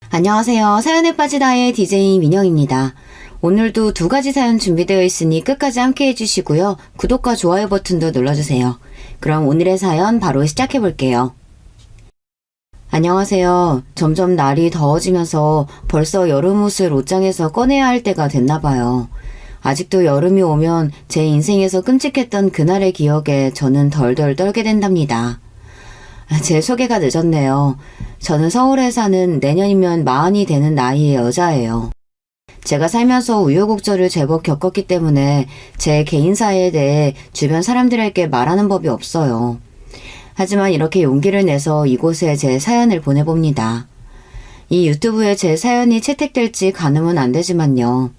안녕하세요. 사연에 빠지다의 DJ 민영입니다. 오늘도 두 가지 사연 준비되어 있으니 끝까지 함께 해주시고요. 구독과 좋아요 버튼도 눌러주세요. 그럼 오늘의 사연 바로 시작해 볼게요. 안녕하세요. 점점 날이 더워지면서 벌써 여름 옷을 옷장에서 꺼내야 할 때가 됐나 봐요. 아직도 여름이 오면 제 인생에서 끔찍했던 그날의 기억에 저는 덜덜 떨게 된답니다. 제 소개가 늦었네요. 저는 서울에 사는 내년이면 40이 되는 나이의 여자예요. 제가 살면서 우여곡절을 제법 겪었기 때문에 제 개인사에 대해 주변 사람들에게 말하는 법이 없어요. 하지만 이렇게 용기를 내서 이곳에 제 사연을 보내봅니다. 이 유튜브에 제 사연이 채택될지 가늠은 안 되지만요.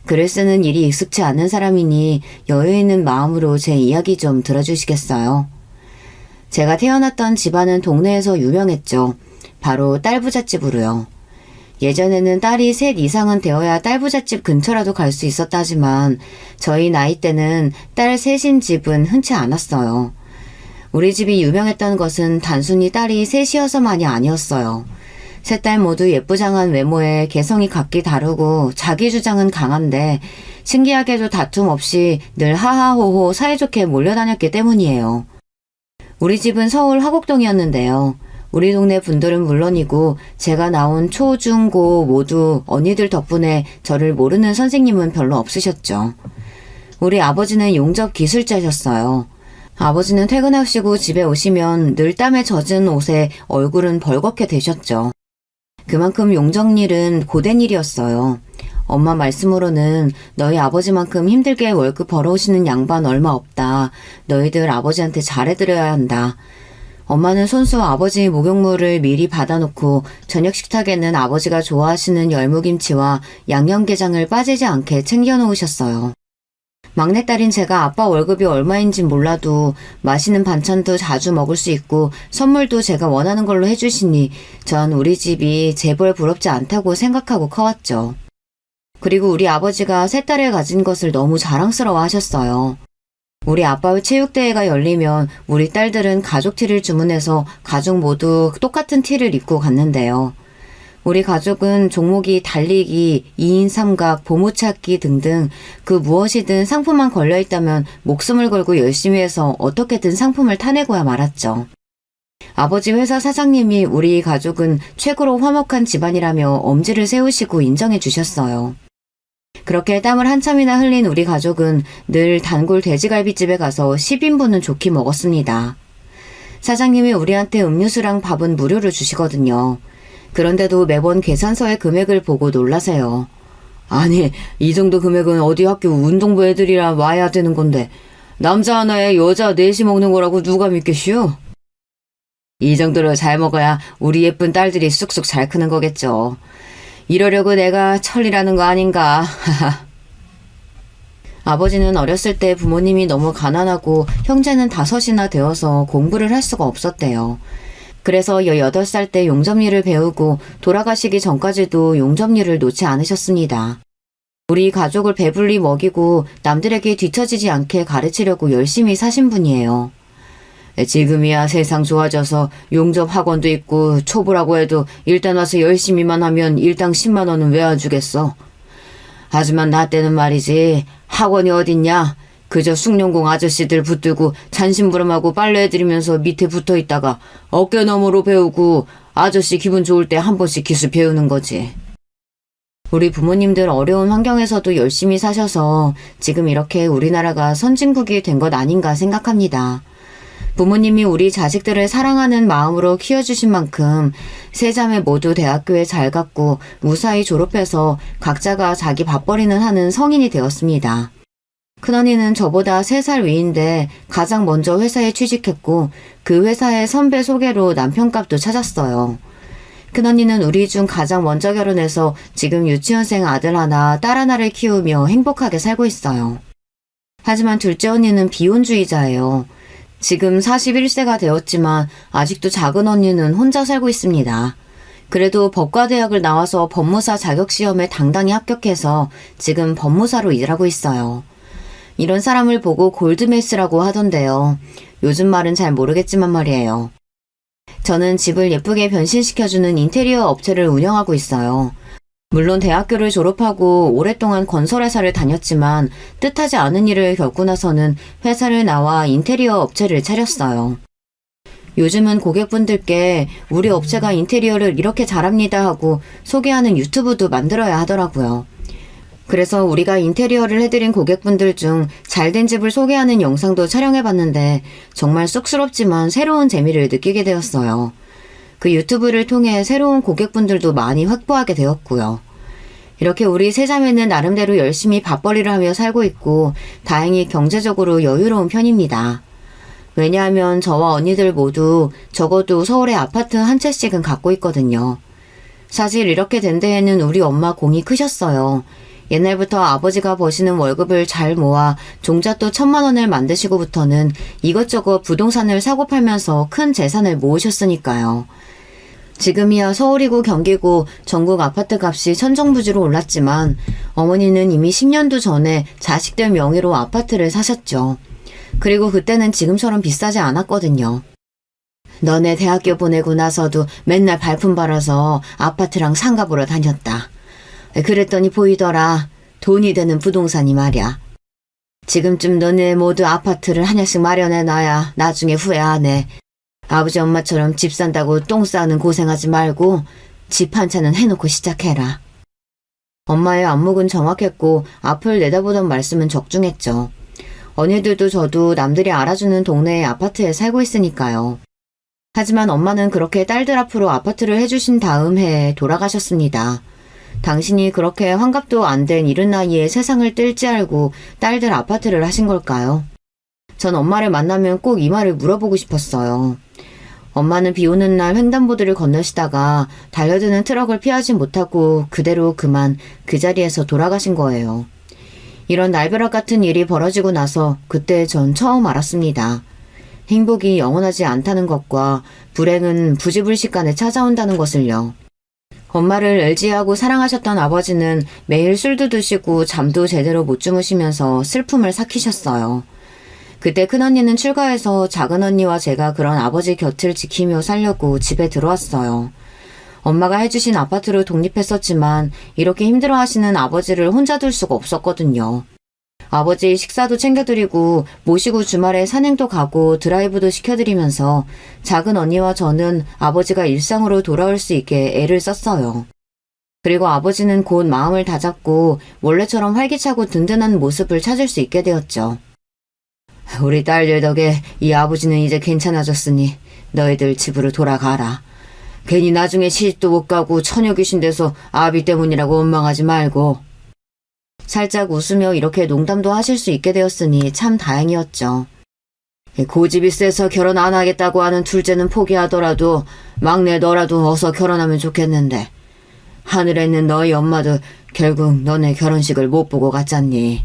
글을 쓰는 일이 익숙치 않은 사람이니 여유 있는 마음으로 제 이야기 좀 들어주시겠어요? 제가 태어났던 집안은 동네에서 유명했죠. 바로 딸부잣집으로요. 예전에는 딸이 셋 이상은 되어야 딸부잣집 근처라도 갈 수 있었다지만 저희 나이 때는 딸 셋인 집은 흔치 않았어요. 우리 집이 유명했던 것은 단순히 딸이 셋이어서만이 아니었어요. 세 딸 모두 예쁘장한 외모에 개성이 각기 다르고 자기 주장은 강한데 신기하게도 다툼 없이 늘 하하호호 사이좋게 몰려다녔기 때문이에요. 우리 집은 서울 화곡동이었는데요. 우리 동네 분들은 물론이고 제가 나온 초, 중, 고 모두 언니들 덕분에 저를 모르는 선생님은 별로 없으셨죠. 우리 아버지는 용접 기술자셨어요. 아버지는 퇴근하시고 집에 오시면 늘 땀에 젖은 옷에 얼굴은 벌겋게 되셨죠. 그만큼 용접일은 고된 일이었어요. 엄마 말씀으로는 너희 아버지만큼 힘들게 월급 벌어오시는 양반 얼마 없다. 너희들 아버지한테 잘해드려야 한다. 엄마는 손수 아버지 목욕물을 미리 받아놓고 저녁 식탁에는 아버지가 좋아하시는 열무김치와 양념게장을 빠지지 않게 챙겨놓으셨어요. 막내딸인 제가 아빠 월급이 얼마인진 몰라도 맛있는 반찬도 자주 먹을 수 있고 선물도 제가 원하는 걸로 해주시니 전 우리 집이 재벌 부럽지 않다고 생각하고 커왔죠. 그리고 우리 아버지가 세 딸을 가진 것을 너무 자랑스러워 하셨어요. 우리 아빠의 체육대회가 열리면 우리 딸들은 가족 티를 주문해서 가족 모두 똑같은 티를 입고 갔는데요. 우리 가족은 종목이 달리기, 2인 삼각, 보물찾기 등등 그 무엇이든 상품만 걸려있다면 목숨을 걸고 열심히 해서 어떻게든 상품을 타내고야 말았죠. 아버지 회사 사장님이 우리 가족은 최고로 화목한 집안이라며 엄지를 세우시고 인정해 주셨어요. 그렇게 땀을 한참이나 흘린 우리 가족은 늘 단골 돼지갈비집에 가서 10인분은 좋게 먹었습니다. 사장님이 우리한테 음료수랑 밥은 무료로 주시거든요. 그런데도 매번 계산서의 금액을 보고 놀라세요. 아니, 이 정도 금액은 어디 학교 운동부 애들이랑 와야 되는 건데 남자 하나에 여자 넷이 먹는 거라고 누가 믿겠슈? 이 정도로 잘 먹어야 우리 예쁜 딸들이 쑥쑥 잘 크는 거겠죠. 이러려고 내가 천리라는 거 아닌가. 아버지는 어렸을 때 부모님이 너무 가난하고 형제는 5이나 되어서 공부를 할 수가 없었대요. 그래서 18살 때 용접일을 배우고 돌아가시기 전까지도 용접일을 놓지 않으셨습니다. 우리 가족을 배불리 먹이고 남들에게 뒤처지지 않게 가르치려고 열심히 사신 분이에요. 지금이야 세상 좋아져서 용접 학원도 있고 초보라고 해도 일단 와서 열심히만 하면 일당 10만 원은 왜 안 주겠어. 하지만 나 때는 말이지 학원이 어딨냐. 그저 숭늉공 아저씨들 붙들고 잔심부름하고 빨래해드리면서 밑에 붙어있다가 어깨너머로 배우고 아저씨 기분 좋을 때 한 번씩 기술 배우는 거지. 우리 부모님들 어려운 환경에서도 열심히 사셔서 지금 이렇게 우리나라가 선진국이 된 것 아닌가 생각합니다. 부모님이 우리 자식들을 사랑하는 마음으로 키워주신 만큼 세 자매 모두 대학교에 잘 갔고 무사히 졸업해서 각자가 자기 밥벌이는 하는 성인이 되었습니다. 큰언니는 저보다 3살 위인데 가장 먼저 회사에 취직했고 그 회사의 선배 소개로 남편값도 찾았어요. 큰언니는 우리 중 가장 먼저 결혼해서 지금 유치원생 아들 하나, 딸 하나를 키우며 행복하게 살고 있어요. 하지만 둘째 언니는 비혼주의자예요. 지금 41세가 되었지만 아직도 작은 언니는 혼자 살고 있습니다. 그래도 법과대학을 나와서 법무사 자격시험에 당당히 합격해서 지금 법무사로 일하고 있어요. 이런 사람을 보고 골드메스라고 하던데요. 요즘 말은 잘 모르겠지만 말이에요. 저는 집을 예쁘게 변신시켜주는 인테리어 업체를 운영하고 있어요. 물론 대학교를 졸업하고 오랫동안 건설회사를 다녔지만 뜻하지 않은 일을 겪고 나서는 회사를 나와 인테리어 업체를 차렸어요. 요즘은 고객분들께 우리 업체가 인테리어를 이렇게 잘합니다 하고 소개하는 유튜브도 만들어야 하더라고요. 그래서 우리가 인테리어를 해드린 고객분들 중 잘된 집을 소개하는 영상도 촬영해봤는데 정말 쑥스럽지만 새로운 재미를 느끼게 되었어요. 그 유튜브를 통해 새로운 고객분들도 많이 확보하게 되었고요. 이렇게 우리 세자매는 나름대로 열심히 밥벌이를 하며 살고 있고 다행히 경제적으로 여유로운 편입니다. 왜냐하면 저와 언니들 모두 적어도 서울에 아파트 한 채씩은 갖고 있거든요. 사실 이렇게 된 데에는 우리 엄마 공이 크셨어요. 옛날부터 아버지가 버시는 월급을 잘 모아 종잣돈 1,000만 원을 만드시고부터는 이것저것 부동산을 사고 팔면서 큰 재산을 모으셨으니까요. 지금이야 서울이고 경기고 전국 아파트 값이 천정부지로 올랐지만 어머니는 이미 10년도 전에 자식들 명의로 아파트를 사셨죠. 그리고 그때는 지금처럼 비싸지 않았거든요. 너네 대학교 보내고 나서도 맨날 발품 팔아서 아파트랑 상가 보러 다녔다. 그랬더니 보이더라. 돈이 되는 부동산이 말이야. 지금쯤 너네 모두 아파트를 하나씩 마련해놔야 나중에 후회 안 해. 아버지 엄마처럼 집 산다고 똥 싸는 고생하지 말고 집 한 채는 해놓고 시작해라. 엄마의 안목은 정확했고 앞을 내다보던 말씀은 적중했죠. 언니들도 저도 남들이 알아주는 동네의 아파트에 살고 있으니까요. 하지만 엄마는 그렇게 딸들 앞으로 아파트를 해주신 다음 해에 돌아가셨습니다. 당신이 그렇게 환갑도 안 된 이른 나이에 세상을 뜰지 알고 딸들 아파트를 하신 걸까요? 전 엄마를 만나면 꼭 이 말을 물어보고 싶었어요. 엄마는 비 오는 날 횡단보도를 건너시다가 달려드는 트럭을 피하지 못하고 그대로 그만 그 자리에서 돌아가신 거예요. 이런 날벼락 같은 일이 벌어지고 나서 그때 전 처음 알았습니다. 행복이 영원하지 않다는 것과 불행은 부지불식간에 찾아온다는 것을요. 엄마를 엘지하고 사랑하셨던 아버지는 매일 술도 드시고 잠도 제대로 못 주무시면서 슬픔을 삭히셨어요. 그때 큰언니는 출가해서 작은언니와 제가 그런 아버지 곁을 지키며 살려고 집에 들어왔어요. 엄마가 해주신 아파트로 독립했었지만 이렇게 힘들어하시는 아버지를 혼자 둘 수가 없었거든요. 아버지 식사도 챙겨드리고 모시고 주말에 산행도 가고 드라이브도 시켜드리면서 작은 언니와 저는 아버지가 일상으로 돌아올 수 있게 애를 썼어요. 그리고 아버지는 곧 마음을 다잡고 원래처럼 활기차고 든든한 모습을 찾을 수 있게 되었죠. 우리 딸들 덕에 이 아버지는 이제 괜찮아졌으니 너희들 집으로 돌아가라. 괜히 나중에 시집도 못 가고 처녀 귀신 돼서 아비 때문이라고 원망하지 말고. 살짝 웃으며 이렇게 농담도 하실 수 있게 되었으니 참 다행이었죠. 고집이 세서 결혼 안 하겠다고 하는 둘째는 포기하더라도 막내 너라도 어서 결혼하면 좋겠는데 하늘에 있는 너희 엄마도 결국 너네 결혼식을 못 보고 갔잖니.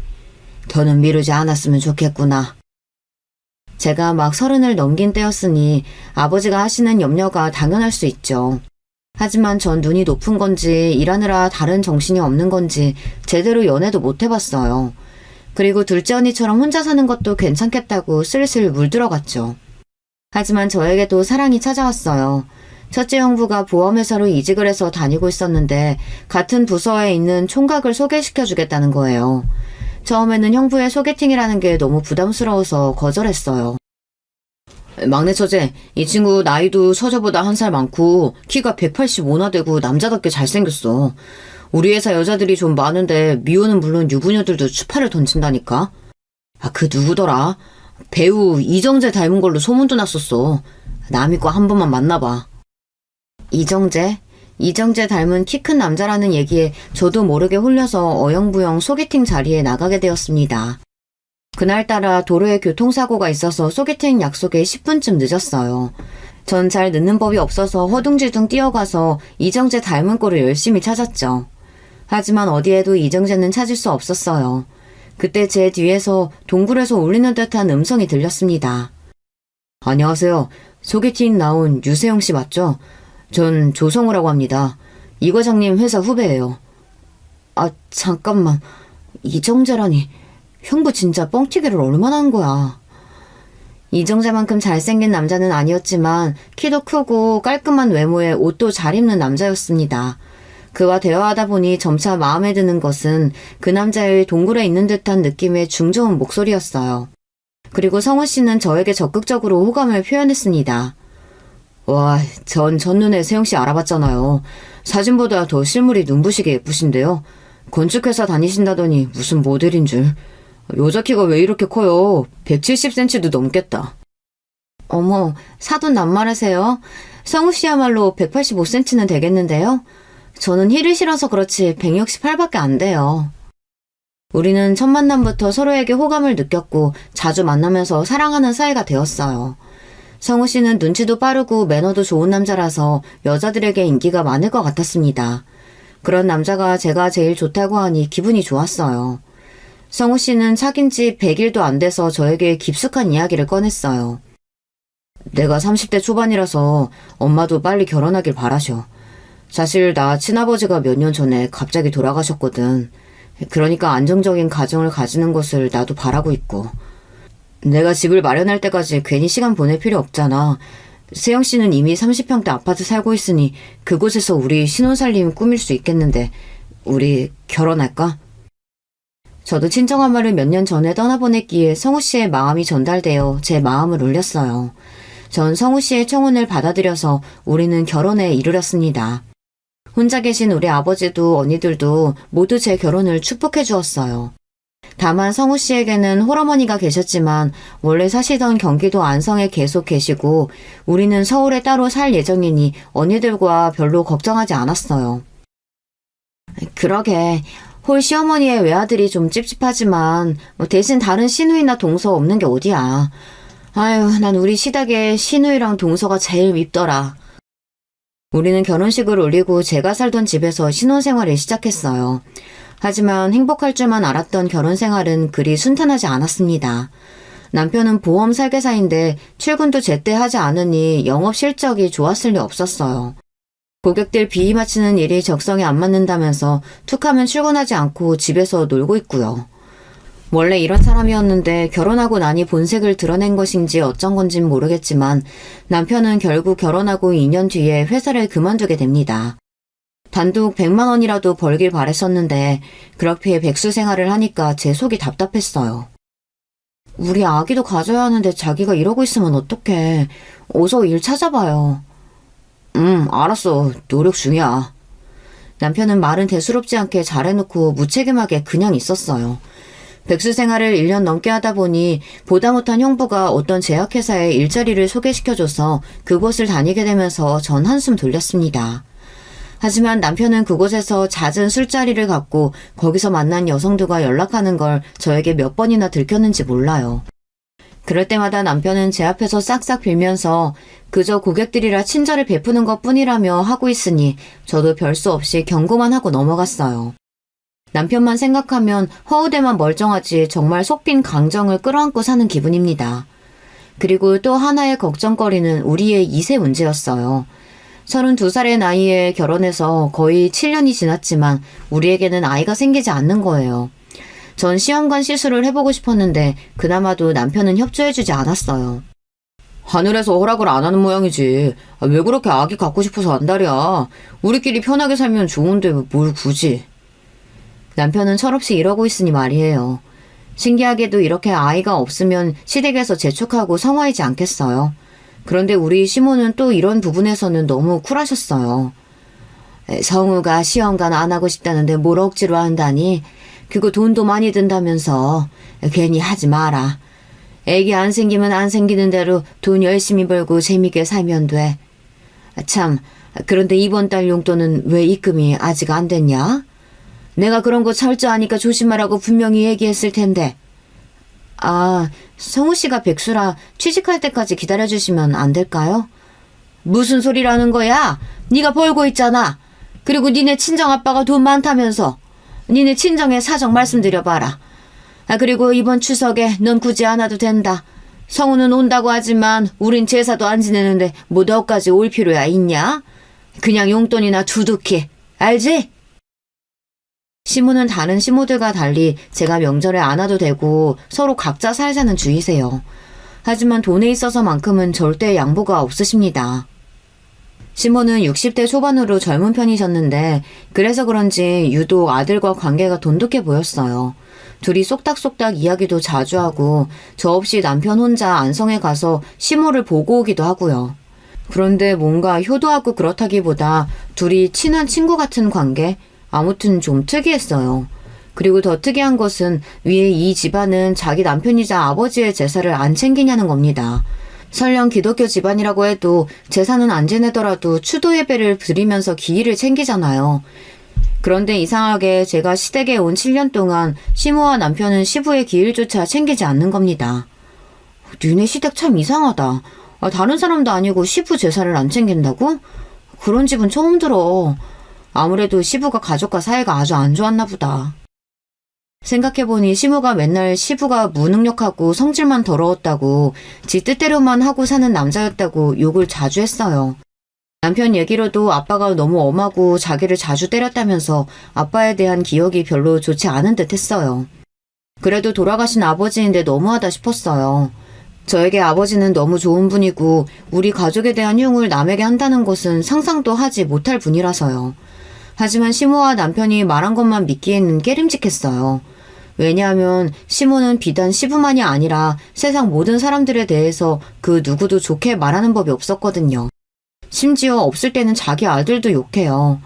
더는 미루지 않았으면 좋겠구나. 제가 막 30을 넘긴 때였으니 아버지가 하시는 염려가 당연할 수 있죠. 하지만 전 눈이 높은 건지 일하느라 다른 정신이 없는 건지 제대로 연애도 못 해봤어요. 그리고 둘째 언니처럼 혼자 사는 것도 괜찮겠다고 슬슬 물들어갔죠. 하지만 저에게도 사랑이 찾아왔어요. 첫째 형부가 보험회사로 이직을 해서 다니고 있었는데 같은 부서에 있는 총각을 소개시켜주겠다는 거예요. 처음에는 형부의 소개팅이라는 게 너무 부담스러워서 거절했어요. 막내 처제, 이 친구 나이도 처제보다 1살 많고 키가 185나 되고 남자답게 잘생겼어. 우리 회사 여자들이 좀 많은데 미호는 물론 유부녀들도 추파를 던진다니까. 그 누구더라? 배우 이정재 닮은 걸로 소문도 났었어. 나 믿고 한 번만 만나봐. 이정재? 이정재 닮은 키 큰 남자라는 얘기에 저도 모르게 홀려서 어영부영 소개팅 자리에 나가게 되었습니다. 그날따라 도로에 교통사고가 있어서 소개팅 약속에 10분쯤 늦었어요. 전 잘 늦는 법이 없어서 허둥지둥 뛰어가서 이정재 닮은 꼴을 열심히 찾았죠. 하지만 어디에도 이정재는 찾을 수 없었어요. 그때 제 뒤에서 동굴에서 울리는 듯한 음성이 들렸습니다. 안녕하세요. 소개팅 나온 유세영 씨 맞죠? 전 조성우라고 합니다. 이 과장님 회사 후배예요. 잠깐만. 이정재라니. 형부 진짜 뻥튀기를 얼마나 한 거야. 이정재만큼 잘생긴 남자는 아니었지만 키도 크고 깔끔한 외모에 옷도 잘 입는 남자였습니다. 그와 대화하다 보니 점차 마음에 드는 것은 그 남자의 동굴에 있는 듯한 느낌의 중저음 목소리였어요. 그리고 성우 씨는 저에게 적극적으로 호감을 표현했습니다. 와, 전 첫눈에 세영 씨 알아봤잖아요. 사진보다 더 실물이 눈부시게 예쁘신데요. 건축회사 다니신다더니 무슨 모델인 줄. 여자 키가 왜 이렇게 커요? 170cm도 넘겠다. 어머, 사돈 낱말하세요. 성우 씨야말로 185cm는 되겠는데요? 저는 힐을 신어서 그렇지 168밖에 안 돼요. 우리는 첫 만남부터 서로에게 호감을 느꼈고 자주 만나면서 사랑하는 사이가 되었어요. 성우 씨는 눈치도 빠르고 매너도 좋은 남자라서 여자들에게 인기가 많을 것 같았습니다. 그런 남자가 제가 제일 좋다고 하니 기분이 좋았어요. 성우 씨는 사귄 지 100일도 안 돼서 저에게 깊숙한 이야기를 꺼냈어요. 내가 30대 초반이라서 엄마도 빨리 결혼하길 바라셔. 사실 나 친아버지가 몇 년 전에 갑자기 돌아가셨거든. 그러니까 안정적인 가정을 가지는 것을 나도 바라고 있고. 내가 집을 마련할 때까지 괜히 시간 보낼 필요 없잖아. 세영 씨는 이미 30평대 아파트 살고 있으니 그곳에서 우리 신혼살림 꾸밀 수 있겠는데 우리 결혼할까? 저도 친정엄 마를 몇 년 전에 떠나보냈기에 성우 씨의 마음이 전달되어 제 마음을 울렸어요. 전 성우 씨의 청혼을 받아들여서 우리는 결혼에 이르렀습니다. 혼자 계신 우리 아버지도 언니들도 모두 제 결혼을 축복해 주었어요. 다만 성우 씨에게는 홀어머니가 계셨지만 원래 사시던 경기도 안성에 계속 계시고 우리는 서울에 따로 살 예정이니 언니들과 별로 걱정하지 않았어요. 그러게 홀 시어머니의 외아들이 좀 찝찝하지만 대신 다른 시누이나 동서 없는 게 어디야. 아유, 난 우리 시댁에 시누이랑 동서가 제일 밉더라. 우리는 결혼식을 올리고 제가 살던 집에서 신혼생활을 시작했어요. 하지만 행복할 줄만 알았던 결혼생활은 그리 순탄하지 않았습니다. 남편은 보험 설계사인데 출근도 제때 하지 않으니 영업 실적이 좋았을 리 없었어요. 고객들 비위 맞추는 일이 적성에 안 맞는다면서 툭하면 출근하지 않고 집에서 놀고 있고요. 원래 이런 사람이었는데 결혼하고 나니 본색을 드러낸 것인지 어쩐 건진 모르겠지만 남편은 결국 결혼하고 2년 뒤에 회사를 그만두게 됩니다. 단독 100만 원이라도 벌길 바랬었는데 그렇게 백수 생활을 하니까 제 속이 답답했어요. 우리 아기도 가져야 하는데 자기가 이러고 있으면 어떡해. 어서 일 찾아봐요. 알았어. 노력 중이야. 남편은 말은 대수롭지 않게 잘해놓고 무책임하게 그냥 있었어요. 백수 생활을 1년 넘게 하다 보니 보다 못한 형부가 어떤 제약회사에 일자리를 소개시켜줘서 그곳을 다니게 되면서 전 한숨 돌렸습니다. 하지만 남편은 그곳에서 잦은 술자리를 갖고 거기서 만난 여성들과 연락하는 걸 저에게 몇 번이나 들켰는지 몰라요. 그럴 때마다 남편은 제 앞에서 싹싹 빌면서 그저 고객들이라 친절을 베푸는 것뿐이라며 하고 있으니 저도 별수 없이 경고만 하고 넘어갔어요. 남편만 생각하면 허우대만 멀쩡하지 정말 속빈 강정을 끌어안고 사는 기분입니다. 그리고 또 하나의 걱정거리는 우리의 2세 문제였어요. 32살의 나이에 결혼해서 거의 7년이 지났지만 우리에게는 아이가 생기지 않는 거예요. 전 시험관 시술을 해보고 싶었는데 그나마도 남편은 협조해주지 않았어요. 하늘에서 허락을 안 하는 모양이지. 왜 그렇게 아기 갖고 싶어서 안달이야. 우리끼리 편하게 살면 좋은데 뭘 굳이. 남편은 철없이 이러고 있으니 말이에요. 신기하게도 이렇게 아이가 없으면 시댁에서 재촉하고 성화이지 않겠어요. 그런데 우리 시모는 또 이런 부분에서는 너무 쿨하셨어요. 성우가 시험관 안 하고 싶다는데 뭘 억지로 한다니? 그거 돈도 많이 든다면서 괜히 하지 마라. 애기 안 생기면 안 생기는 대로 돈 열심히 벌고 재밌게 살면 돼. 참, 그런데 이번 달 용돈은 왜 입금이 아직 안 됐냐? 내가 그런 거 철저하니까 조심하라고 분명히 얘기했을 텐데. 아, 성우 씨가 백수라 취직할 때까지 기다려주시면 안 될까요? 무슨 소리라는 거야? 네가 벌고 있잖아. 그리고 니네 친정아빠가 돈 많다면서. 니네 친정에 사정 말씀드려봐라. 그리고 이번 추석에 넌 굳이 안 와도 된다. 성우는 온다고 하지만 우린 제사도 안 지내는데 뭐 너까지 올 필요야 있냐? 그냥 용돈이나 두둑히. 알지? 시모는 다른 시모들과 달리 제가 명절에 안 와도 되고 서로 각자 살자는 주의세요. 하지만 돈에 있어서만큼은 절대 양보가 없으십니다. 시모는 60대 초반으로 젊은 편이셨는데 그래서 그런지 유독 아들과 관계가 돈독해 보였어요. 둘이 쏙닥쏙닥 이야기도 자주 하고 저 없이 남편 혼자 안성에 가서 시모를 보고 오기도 하고요. 그런데 뭔가 효도하고 그렇다기보다 둘이 친한 친구 같은 관계? 아무튼 좀 특이했어요. 그리고 더 특이한 것은 위에 이 집안은 자기 남편이자 아버지의 제사를 안 챙기냐는 겁니다. 설령 기독교 집안이라고 해도 제사는 안 지내더라도 추도 예배를 드리면서 기일을 챙기잖아요. 그런데 이상하게 제가 시댁에 온 7년 동안 시모와 남편은 시부의 기일조차 챙기지 않는 겁니다. 니네 시댁 참 이상하다. 다른 사람도 아니고 시부 제사를 안 챙긴다고? 그런 집은 처음 들어. 아무래도 시부가 가족과 사이가 아주 안 좋았나 보다. 생각해보니 시모가 맨날 시부가 무능력하고 성질만 더러웠다고 지 뜻대로만 하고 사는 남자였다고 욕을 자주 했어요. 남편 얘기로도 아빠가 너무 엄하고 자기를 자주 때렸다면서 아빠에 대한 기억이 별로 좋지 않은 듯 했어요. 그래도 돌아가신 아버지인데 너무하다 싶었어요. 저에게 아버지는 너무 좋은 분이고 우리 가족에 대한 흉을 남에게 한다는 것은 상상도 하지 못할 분이라서요. 하지만 시모와 남편이 말한 것만 믿기에는 깨림직했어요. 왜냐하면 시모는 비단 시부만이 아니라 세상 모든 사람들에 대해서 그 누구도 좋게 말하는 법이 없었거든요. 심지어 없을 때는 자기 아들도 욕해요.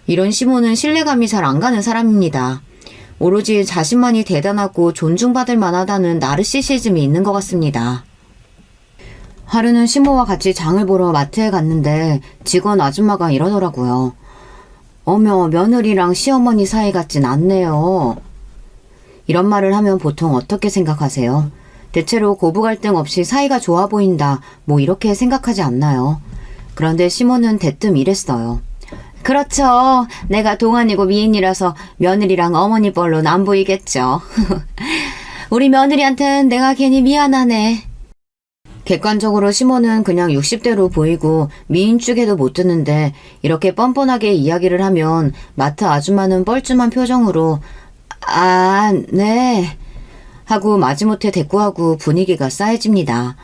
이런 시모는 신뢰감이 잘 안 가는 사람입니다. 오로지 자신만이 대단하고 존중받을 만하다는 나르시시즘이 있는 것 같습니다. 하루는 시모와 같이 장을 보러 마트에 갔는데 직원 아줌마가 이러더라고요. 어머, 며느리랑 시어머니 사이 같진 않네요. 이런 말을 하면 보통 어떻게 생각하세요? 대체로 고부 갈등 없이 사이가 좋아 보인다, 뭐 이렇게 생각하지 않나요? 그런데 시모는 대뜸 이랬어요. 그렇죠. 내가 동안이고 미인이라서 며느리랑 어머니 뻘로는 안 보이겠죠. 우리 며느리한텐 내가 괜히 미안하네. 객관적으로 시모는 그냥 60대로 보이고 미인 쪽에도 못 드는데 이렇게 뻔뻔하게 이야기를 하면 마트 아줌마는 뻘쭘한 표정으로 아, 네 하고 마지못해 대꾸하고 분위기가 싸해집니다.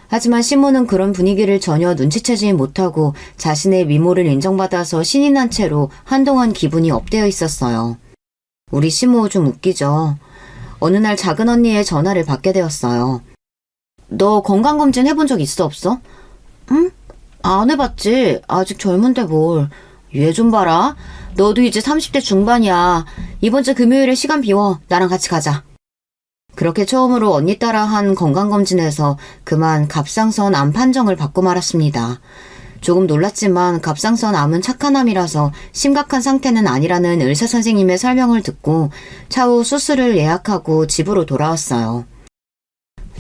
하지만 시모는 그런 분위기를 전혀 눈치채지 못하고 자신의 미모를 인정받아서 신이 난 채로 한동안 기분이 업되어 있었어요. 우리 시모 좀 웃기죠. 어느 날 작은 언니의 전화를 받게 되었어요. 너 건강검진 해본 적 있어 없어? 응? 안 해봤지. 아직 젊은데 뭘. 얘 좀 봐라. 너도 이제 30대 중반이야. 이번 주 금요일에 시간 비워. 나랑 같이 가자. 그렇게 처음으로 언니 따라 한 건강검진에서 그만 갑상선 암 판정을 받고 말았습니다. 조금 놀랐지만 갑상선 암은 착한 암이라서 심각한 상태는 아니라는 의사 선생님의 설명을 듣고 차후 수술을 예약하고 집으로 돌아왔어요.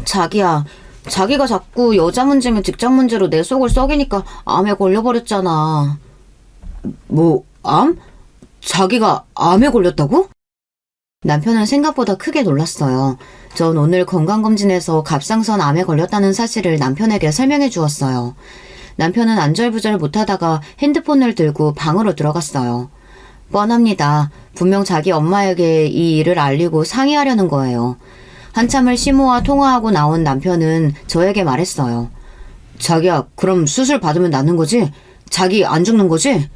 자기야, 자기가 자꾸 여자 문제면 직장 문제로 내 속을 썩이니까 암에 걸려버렸잖아. 뭐, 암? 자기가 암에 걸렸다고? 남편은 생각보다 크게 놀랐어요. 전 오늘 건강검진에서 갑상선 암에 걸렸다는 사실을 남편에게 설명해 주었어요. 남편은 안절부절 못하다가 핸드폰을 들고 방으로 들어갔어요. 뻔합니다. 분명 자기 엄마에게 이 일을 알리고 상의하려는 거예요. 한참을 시모와 통화하고 나온 남편은 저에게 말했어요. 자기야, 그럼 수술 받으면 낫는 거지? 자기 안 죽는 거지?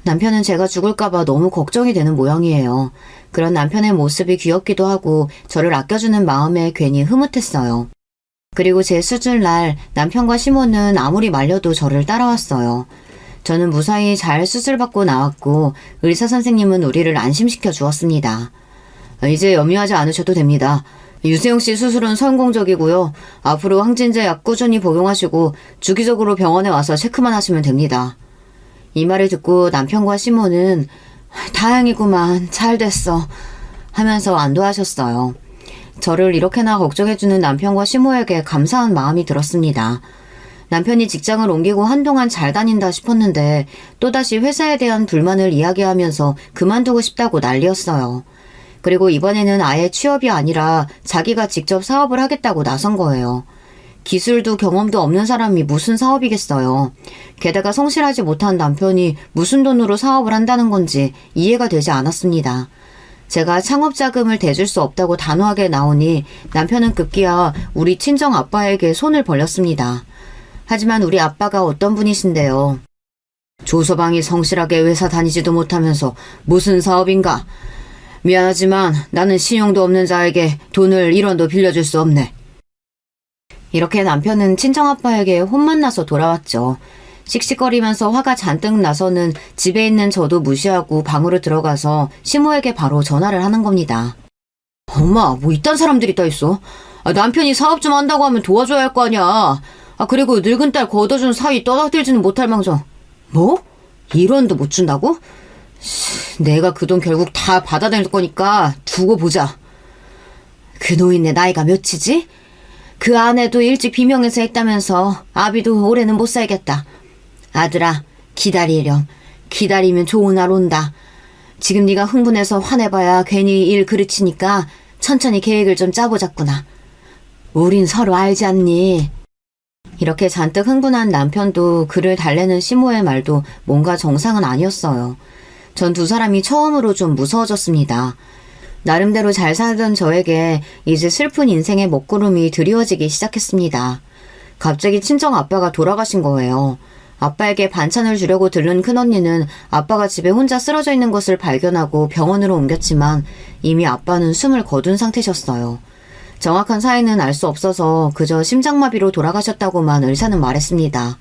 남편은 제가 죽을까봐 너무 걱정이 되는 모양이에요. 그런 남편의 모습이 귀엽기도 하고 저를 아껴주는 마음에 괜히 흐뭇했어요. 그리고 제 수술날 남편과 시모는 아무리 말려도 저를 따라왔어요. 저는 무사히 잘 수술받고 나왔고 의사 선생님은 우리를 안심시켜 주었습니다. 이제 염려하지 않으셔도 됩니다. 유세영 씨 수술은 성공적이고요. 앞으로 항진제 약 꾸준히 복용하시고 주기적으로 병원에 와서 체크만 하시면 됩니다. 이 말을 듣고 남편과 시모는 다행이구만, 잘 됐어 하면서 안도하셨어요. 저를 이렇게나 걱정해주는 남편과 시모에게 감사한 마음이 들었습니다. 남편이 직장을 옮기고 한동안 잘 다닌다 싶었는데 또다시 회사에 대한 불만을 이야기하면서 그만두고 싶다고 난리였어요. 그리고 이번에는 아예 취업이 아니라 자기가 직접 사업을 하겠다고 나선 거예요. 기술도 경험도 없는 사람이 무슨 사업이겠어요. 게다가 성실하지 못한 남편이 무슨 돈으로 사업을 한다는 건지 이해가 되지 않았습니다. 제가 창업자금을 대줄 수 없다고 단호하게 나오니 남편은 급기야 우리 친정 아빠에게 손을 벌렸습니다. 하지만 우리 아빠가 어떤 분이신데요. 조서방이 성실하게 회사 다니지도 못하면서 무슨 사업인가? 미안하지만 나는 신용도 없는 자에게 돈을 1원도 빌려줄 수 없네. 이렇게 남편은 친정아빠에게 혼만 나서 돌아왔죠. 씩씩거리면서 화가 잔뜩 나서는 집에 있는 저도 무시하고 방으로 들어가서 시모에게 바로 전화를 하는 겁니다. 엄마, 뭐 이딴 사람들이 다 있어? 남편이 사업 좀 한다고 하면 도와줘야 할 거 아니야. 그리고 늙은 딸 걷어준 사위 떠닥들지는 못할 망정. 뭐? 1원도 못 준다고? 내가 그 돈 결국 다 받아낼 거니까 두고 보자. 그 노인네 나이가 몇이지? 그 아내도 일찍 비명해서 했다면서 아비도 올해는 못 살겠다. 아들아, 기다리렴. 기다리면 좋은 날 온다. 지금 네가 흥분해서 화내봐야 괜히 일 그르치니까 천천히 계획을 좀 짜보자꾸나. 우린 서로 알지 않니? 이렇게 잔뜩 흥분한 남편도 그를 달래는 시모의 말도 뭔가 정상은 아니었어요. 전 두 사람이 처음으로 좀 무서워졌습니다. 나름대로 잘 살던 저에게 이제 슬픈 인생의 먹구름이 드리워지기 시작했습니다. 갑자기 친정 아빠가 돌아가신 거예요. 아빠에게 반찬을 주려고 들른 큰언니는 아빠가 집에 혼자 쓰러져 있는 것을 발견하고 병원으로 옮겼지만 이미 아빠는 숨을 거둔 상태셨어요. 정확한 사인은 알 수 없어서 그저 심장마비로 돌아가셨다고만 의사는 말했습니다.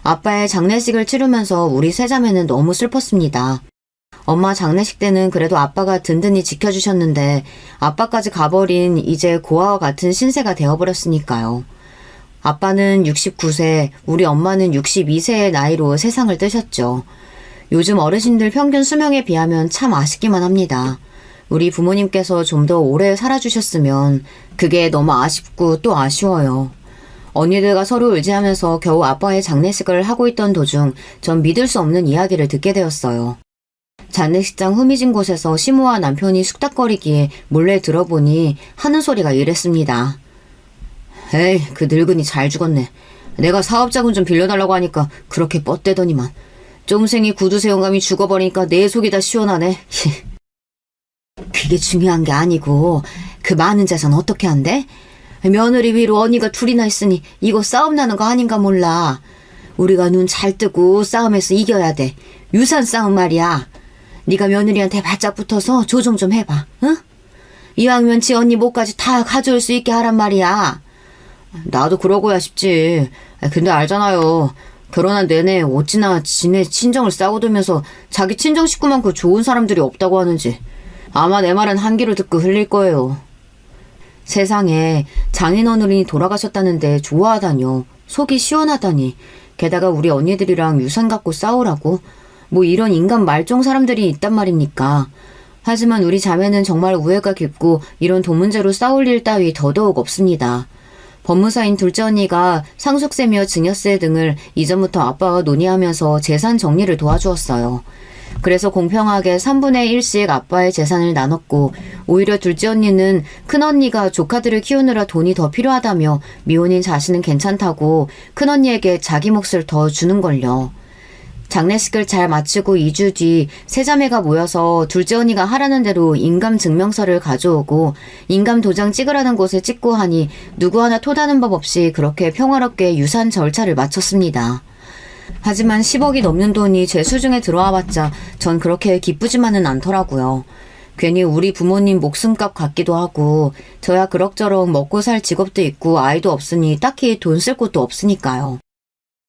아빠의 장례식을 치르면서 우리 세자매는 너무 슬펐습니다. 엄마 장례식 때는 그래도 아빠가 든든히 지켜주셨는데 아빠까지 가버린 이제 고아와 같은 신세가 되어버렸으니까요. 아빠는 69세, 우리 엄마는 62세의 나이로 세상을 뜨셨죠. 요즘 어르신들 평균 수명에 비하면 참 아쉽기만 합니다. 우리 부모님께서 좀 더 오래 살아주셨으면 그게 너무 아쉽고 또 아쉬워요. 언니들과 서로 의지하면서 겨우 아빠의 장례식을 하고 있던 도중 전 믿을 수 없는 이야기를 듣게 되었어요. 장례식장 후미진 곳에서 시모와 남편이 숙닥거리기에 몰래 들어보니 하는 소리가 이랬습니다. 에이, 그 늙은이 잘 죽었네. 내가 사업자금 좀 빌려달라고 하니까 그렇게 뻗대더니만. 쫌생이 구두쇠영감이 죽어버리니까 내 속이 다 시원하네. 그게 중요한 게 아니고 그 많은 재산 어떻게 한대? 며느리 위로 언니가 둘이나 있으니 이거 싸움 나는 거 아닌가 몰라. 우리가 눈 잘 뜨고 싸움에서 이겨야 돼. 유산 싸움 말이야. 네가 며느리한테 바짝 붙어서 조정 좀 해봐. 응? 이왕이면 지 언니 목까지 다 가져올 수 있게 하란 말이야. 나도 그러고야 싶지. 근데 알잖아요. 결혼한 내내 어찌나 지네 친정을 싸고들면서 자기 친정 식구만큼 좋은 사람들이 없다고 하는지. 아마 내 말은 한 귀로 듣고 흘릴 거예요. 세상에 장인어른이 돌아가셨다는데 좋아하다뇨. 속이 시원하다니. 게다가 우리 언니들이랑 유산 갖고 싸우라고. 뭐 이런 인간 말종 사람들이 있단 말입니까. 하지만 우리 자매는 정말 우애가 깊고 이런 돈 문제로 싸울 일 따위 더더욱 없습니다. 법무사인 둘째 언니가 상속세며 증여세 등을 이전부터 아빠와 논의하면서 재산 정리를 도와주었어요. 그래서 공평하게 3분의 1씩 아빠의 재산을 나눴고 오히려 둘째 언니는 큰언니가 조카들을 키우느라 돈이 더 필요하다며 미혼인 자신은 괜찮다고 큰언니에게 자기 몫을 더 주는걸요. 장례식을 잘 마치고 2주 뒤 세자매가 모여서 둘째 언니가 하라는 대로 인감증명서를 가져오고 인감도장 찍으라는 곳에 찍고 하니 누구 하나 토다는 법 없이 그렇게 평화롭게 유산 절차를 마쳤습니다. 하지만 10억이 넘는 돈이 제 수중에 들어와봤자 전 그렇게 기쁘지만은 않더라고요. 괜히 우리 부모님 목숨값 같기도 하고 저야 그럭저럭 먹고 살 직업도 있고 아이도 없으니 딱히 돈 쓸 곳도 없으니까요.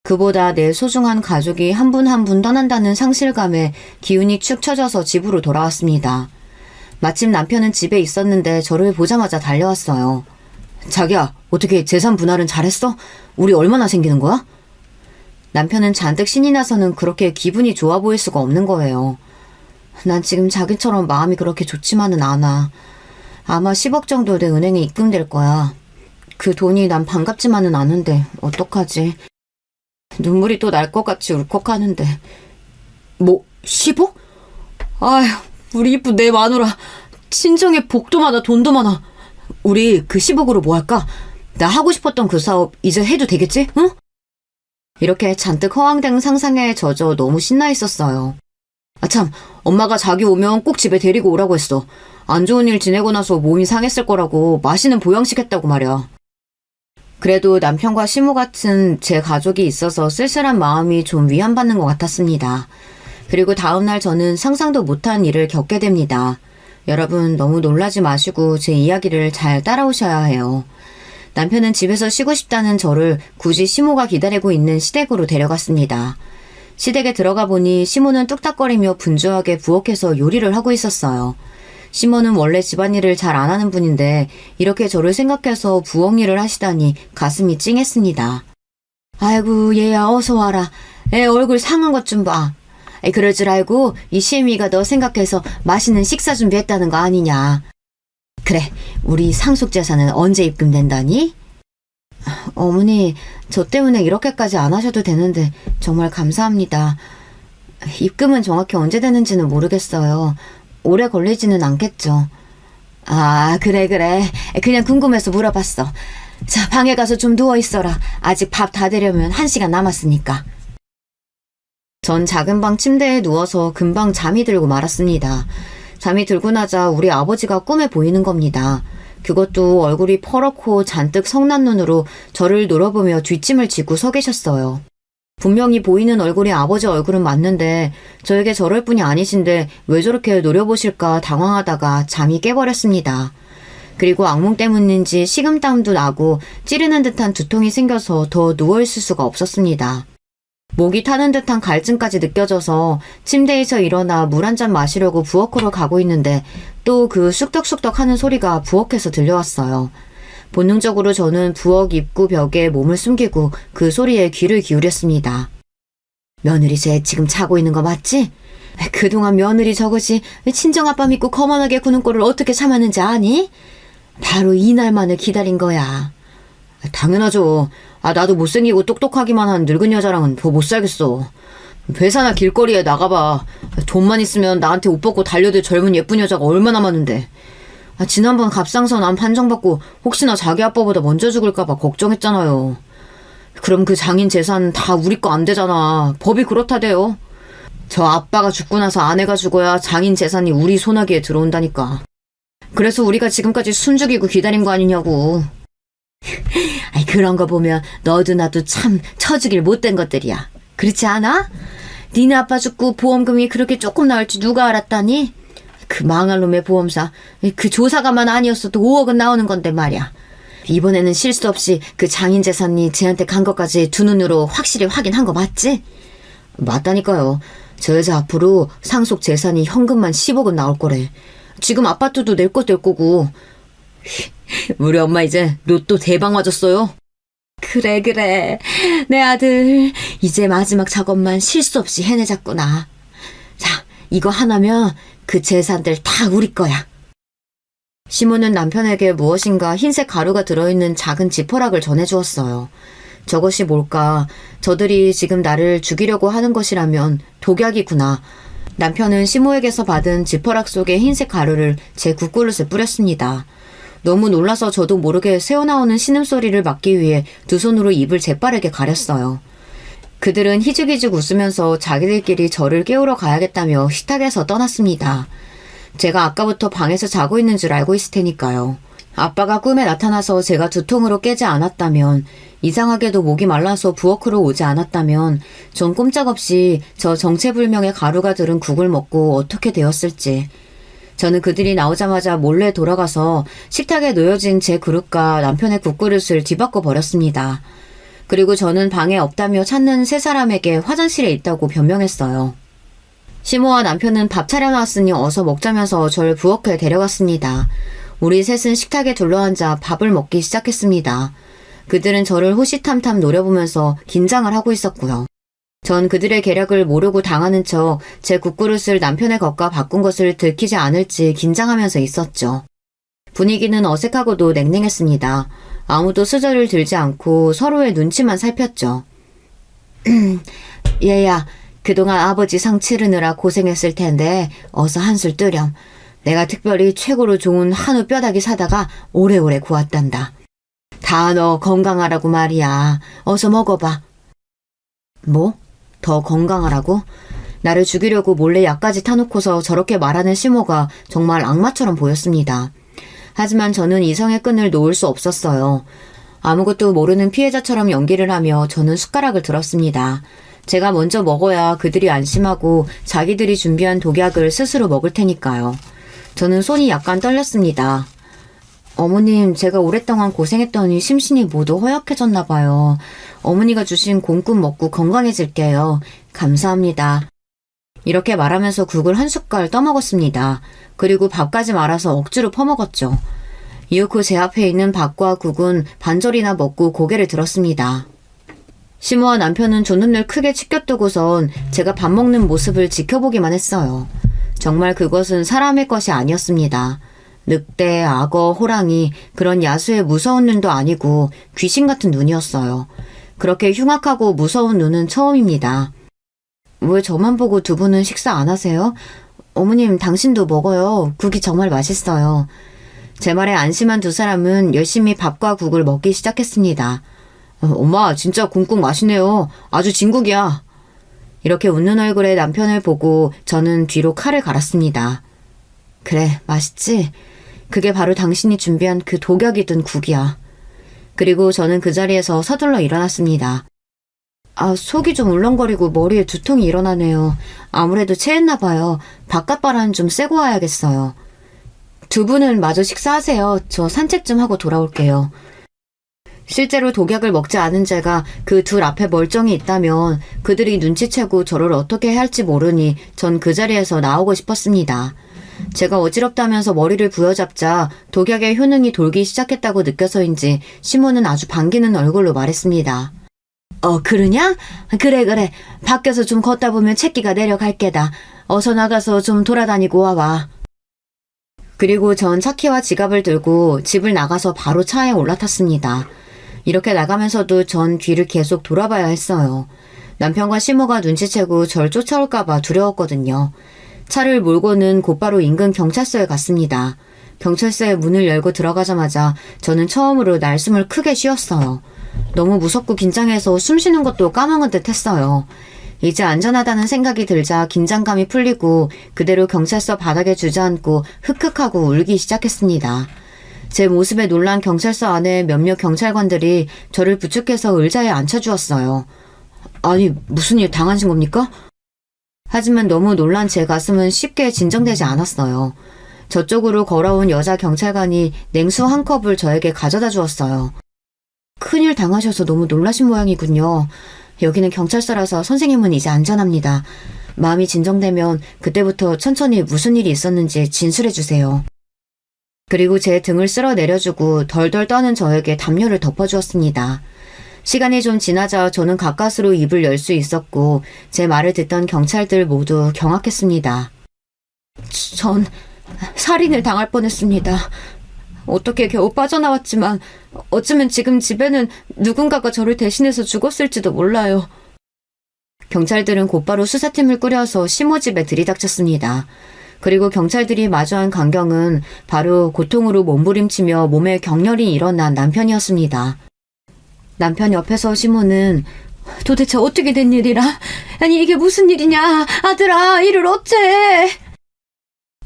그보다 내 소중한 가족이 한 분 한 분 떠난다는 상실감에 기운이 축 처져서 집으로 돌아왔습니다. 마침 남편은 집에 있었는데 저를 보자마자 달려왔어요. 자기야, 어떻게 재산 분할은 잘했어? 우리 얼마나 생기는 거야? 남편은 잔뜩 신이 나서는 그렇게 기분이 좋아 보일 수가 없는 거예요. 난 지금 자기처럼 마음이 그렇게 좋지만은 않아. 아마 10억 정도 내 은행에 입금될 거야. 그 돈이 난 반갑지만은 않은데 어떡하지? 눈물이 또 날 것 같이 울컥하는데. 뭐 10억? 아휴, 우리 이쁜 내 마누라. 친정에 복도 많아 돈도 많아. 우리 그 10억으로 뭐 할까? 나 하고 싶었던 그 사업 이제 해도 되겠지? 응? 이렇게 잔뜩 허황된 상상에 젖어 너무 신나 있었어요. 아 참, 엄마가 자기 오면 꼭 집에 데리고 오라고 했어. 안 좋은 일 지내고 나서 몸이 상했을 거라고 맛있는 보양식 했다고 말이야. 그래도 남편과 시모 같은 제 가족이 있어서 쓸쓸한 마음이 좀 위안받는 것 같았습니다. 그리고 다음날 저는 상상도 못한 일을 겪게 됩니다. 여러분 너무 놀라지 마시고 제 이야기를 잘 따라오셔야 해요. 남편은 집에서 쉬고 싶다는 저를 굳이 시모가 기다리고 있는 시댁으로 데려갔습니다. 시댁에 들어가 보니 시모는 뚝딱거리며 분주하게 부엌에서 요리를 하고 있었어요. 시모는 원래 집안일을 잘 안 하는 분인데 이렇게 저를 생각해서 부엌 일을 하시다니 가슴이 찡했습니다. 아이고 얘야 어서 와라. 애 얼굴 상한 것 좀 봐. 그럴 줄 알고 이 시애미가 너 생각해서 맛있는 식사 준비했다는 거 아니냐. 그래 우리 상속재산은 언제 입금된다니? 어머니 저 때문에 이렇게까지 안 하셔도 되는데 정말 감사합니다. 입금은 정확히 언제 되는지는 모르겠어요. 오래 걸리지는 않겠죠. 아 그래 그냥 궁금해서 물어봤어. 자 방에 가서 좀 누워있어라. 아직 밥 다 되려면 1시간 남았으니까. 전 작은 방 침대에 누워서 금방 잠이 들고 말았습니다. 잠이 들고 나자 우리 아버지가 꿈에 보이는 겁니다. 그것도 얼굴이 퍼렇고 잔뜩 성난 눈으로 저를 노려보며 뒷짐을 지고 서 계셨어요. 분명히 보이는 얼굴이 아버지 얼굴은 맞는데 저에게 저럴 분이 아니신데 왜 저렇게 노려보실까 당황하다가 잠이 깨버렸습니다. 그리고 악몽 때문인지 식은땀도 나고 찌르는 듯한 두통이 생겨서 더 누워있을 수가 없었습니다. 목이 타는 듯한 갈증까지 느껴져서 침대에서 일어나 물 한 잔 마시려고 부엌으로 가고 있는데 또 그 쑥덕쑥덕 하는 소리가 부엌에서 들려왔어요. 본능적으로 저는 부엌 입구 벽에 몸을 숨기고 그 소리에 귀를 기울였습니다. 며느리 쟤 지금 자고 있는 거 맞지? 그동안 며느리 저것이 친정아빠 믿고 거만하게 구는 꼴을 어떻게 참았는지 아니? 바로 이날만을 기다린 거야. 당연하죠. 나도 못생기고 똑똑하기만 한 늙은 여자랑은 더 못 살겠어. 회사나 길거리에 나가봐. 돈만 있으면 나한테 옷 벗고 달려들 젊은 예쁜 여자가 얼마나 많은데. 지난번 갑상선 암 판정받고 혹시나 자기 아빠보다 먼저 죽을까봐 걱정했잖아요. 그럼 그 장인 재산 다 우리 거 안 되잖아. 법이 그렇다대요. 저 아빠가 죽고 나서 아내가 죽어야 장인 재산이 우리 손아귀에 들어온다니까. 그래서 우리가 지금까지 숨죽이고 기다린 거 아니냐고. 그런 거 보면 너도 나도 참 처죽일 못된 것들이야. 그렇지 않아? 니네 아빠 죽고 보험금이 그렇게 조금 나올 줄 누가 알았다니? 그 망할 놈의 보험사. 그 조사가만 아니었어도 5억은 나오는 건데 말이야. 이번에는 실수 없이 그 장인 재산이 쟤한테 간 것까지 두 눈으로 확실히 확인한 거 맞지? 맞다니까요. 저 여자 앞으로 상속 재산이 현금만 10억은 나올 거래. 지금 아파트도 낼 것 될 거고. 우리 엄마 이제 로또 대박 맞았어요. 그래. 내 아들 이제 마지막 작업만 실수 없이 해내자꾸나. 자, 이거 하나면 그 재산들 다 우리 거야. 시모는 남편에게 무엇인가 흰색 가루가 들어있는 작은 지퍼락을 전해주었어요. 저것이 뭘까? 저들이 지금 나를 죽이려고 하는 것이라면 독약이구나. 남편은 시모에게서 받은 지퍼락 속의 흰색 가루를 제 국그릇에 뿌렸습니다. 너무 놀라서 저도 모르게 새어나오는 신음소리를 막기 위해 두 손으로 입을 재빠르게 가렸어요. 그들은 희죽희죽 웃으면서 자기들끼리 저를 깨우러 가야겠다며 식탁에서 떠났습니다. 제가 아까부터 방에서 자고 있는 줄 알고 있을 테니까요. 아빠가 꿈에 나타나서 제가 두통으로 깨지 않았다면, 이상하게도 목이 말라서 부엌으로 오지 않았다면 전 꼼짝없이 저 정체불명의 가루가 들은 국을 먹고 어떻게 되었을지. 저는 그들이 나오자마자 몰래 돌아가서 식탁에 놓여진 제 그릇과 남편의 국그릇을 뒤바꿔 버렸습니다. 그리고 저는 방에 없다며 찾는 세 사람에게 화장실에 있다고 변명했어요. 시모와 남편은 밥 차려놨으니 어서 먹자면서 절 부엌에 데려갔습니다. 우리 셋은 식탁에 둘러앉아 밥을 먹기 시작했습니다. 그들은 저를 호시탐탐 노려보면서 긴장을 하고 있었고요. 전 그들의 계략을 모르고 당하는 척 제 국그릇을 남편의 것과 바꾼 것을 들키지 않을지 긴장하면서 있었죠. 분위기는 어색하고도 냉랭했습니다. 아무도 수저를 들지 않고 서로의 눈치만 살폈죠. 얘야, 그동안 아버지 상 치르느라 고생했을 텐데 어서 한술 뜨렴. 내가 특별히 최고로 좋은 한우 뼈다귀 사다가 오래오래 구웠단다. 다 너 건강하라고 말이야. 어서 먹어봐. 뭐? 더 건강하라고? 나를 죽이려고 몰래 약까지 타놓고서 저렇게 말하는 시모가 정말 악마처럼 보였습니다. 하지만 저는 이성의 끈을 놓을 수 없었어요. 아무것도 모르는 피해자처럼 연기를 하며 저는 숟가락을 들었습니다. 제가 먼저 먹어야 그들이 안심하고 자기들이 준비한 독약을 스스로 먹을 테니까요. 저는 손이 약간 떨렸습니다. 어머님, 제가 오랫동안 고생했더니 심신이 모두 허약해졌나 봐요. 어머니가 주신 곰국 먹고 건강해질게요. 감사합니다. 이렇게 말하면서 국을 한 숟갈 떠먹었습니다. 그리고 밥까지 말아서 억지로 퍼먹었죠. 이윽고 제 앞에 있는 밥과 국은 반절이나 먹고 고개를 들었습니다. 시모와 남편은 존눈을 크게 치켜뜨고선 제가 밥 먹는 모습을 지켜보기만 했어요. 정말 그것은 사람의 것이 아니었습니다. 늑대, 악어, 호랑이, 그런 야수의 무서운 눈도 아니고 귀신 같은 눈이었어요. 그렇게 흉악하고 무서운 눈은 처음입니다. 왜 저만 보고 두 분은 식사 안 하세요? 어머님, 당신도 먹어요. 국이 정말 맛있어요. 제 말에 안심한 두 사람은 열심히 밥과 국을 먹기 시작했습니다. 엄마, 진짜 곰국 맛있네요. 아주 진국이야. 이렇게 웃는 얼굴의 남편을 보고 저는 뒤로 칼을 갈았습니다. 그래, 맛있지? 그게 바로 당신이 준비한 그 독약이 든 국이야. 그리고 저는 그 자리에서 서둘러 일어났습니다. 속이 좀 울렁거리고 머리에 두통이 일어나네요. 아무래도 체했나 봐요. 바깥바람 좀 쐬고 와야겠어요. 두 분은 마저 식사하세요. 저 산책 좀 하고 돌아올게요. 실제로 독약을 먹지 않은 제가 그 둘 앞에 멀쩡히 있다면 그들이 눈치채고 저를 어떻게 해야 할지 모르니 전 그 자리에서 나오고 싶었습니다. 제가 어지럽다면서 머리를 부여잡자 독약의 효능이 돌기 시작했다고 느껴서인지 시모는 아주 반기는 얼굴로 말했습니다. 그러냐? 그래. 밖에서 좀 걷다 보면 채기가 내려갈 게다. 어서 나가서 좀 돌아다니고 와봐. 그리고 전 차키와 지갑을 들고 집을 나가서 바로 차에 올라탔습니다. 이렇게 나가면서도 전 뒤를 계속 돌아봐야 했어요. 남편과 시모가 눈치채고 절 쫓아올까봐 두려웠거든요. 차를 몰고는 곧바로 인근 경찰서에 갔습니다. 경찰서의 문을 열고 들어가자마자 저는 처음으로 날숨을 크게 쉬었어요. 너무 무섭고 긴장해서 숨 쉬는 것도 까먹은 듯 했어요. 이제 안전하다는 생각이 들자 긴장감이 풀리고 그대로 경찰서 바닥에 주저앉고 흑흑하고 울기 시작했습니다. 제 모습에 놀란 경찰서 안에 몇몇 경찰관들이 저를 부축해서 의자에 앉혀주었어요. 아니, 무슨 일 당하신 겁니까? 하지만 너무 놀란 제 가슴은 쉽게 진정되지 않았어요. 저쪽으로 걸어온 여자 경찰관이 냉수 한 컵을 저에게 가져다 주었어요. 큰일 당하셔서 너무 놀라신 모양이군요. 여기는 경찰서라서 선생님은 이제 안전합니다. 마음이 진정되면 그때부터 천천히 무슨 일이 있었는지 진술해 주세요. 그리고 제 등을 쓸어 내려주고 덜덜 떠는 저에게 담요를 덮어주었습니다. 시간이 좀 지나자 저는 가까스로 입을 열 수 있었고 제 말을 듣던 경찰들 모두 경악했습니다. 전 살인을 당할 뻔했습니다. 어떻게 겨우 빠져나왔지만 어쩌면 지금 집에는 누군가가 저를 대신해서 죽었을지도 몰라요. 경찰들은 곧바로 수사팀을 꾸려서 시모 집에 들이닥쳤습니다. 그리고 경찰들이 마주한 광경은 바로 고통으로 몸부림치며 몸에 격렬히 일어난 남편이었습니다. 남편 옆에서 시모는 도대체 어떻게 된 일이라? 아니 이게 무슨 일이냐? 아들아 이를 어째?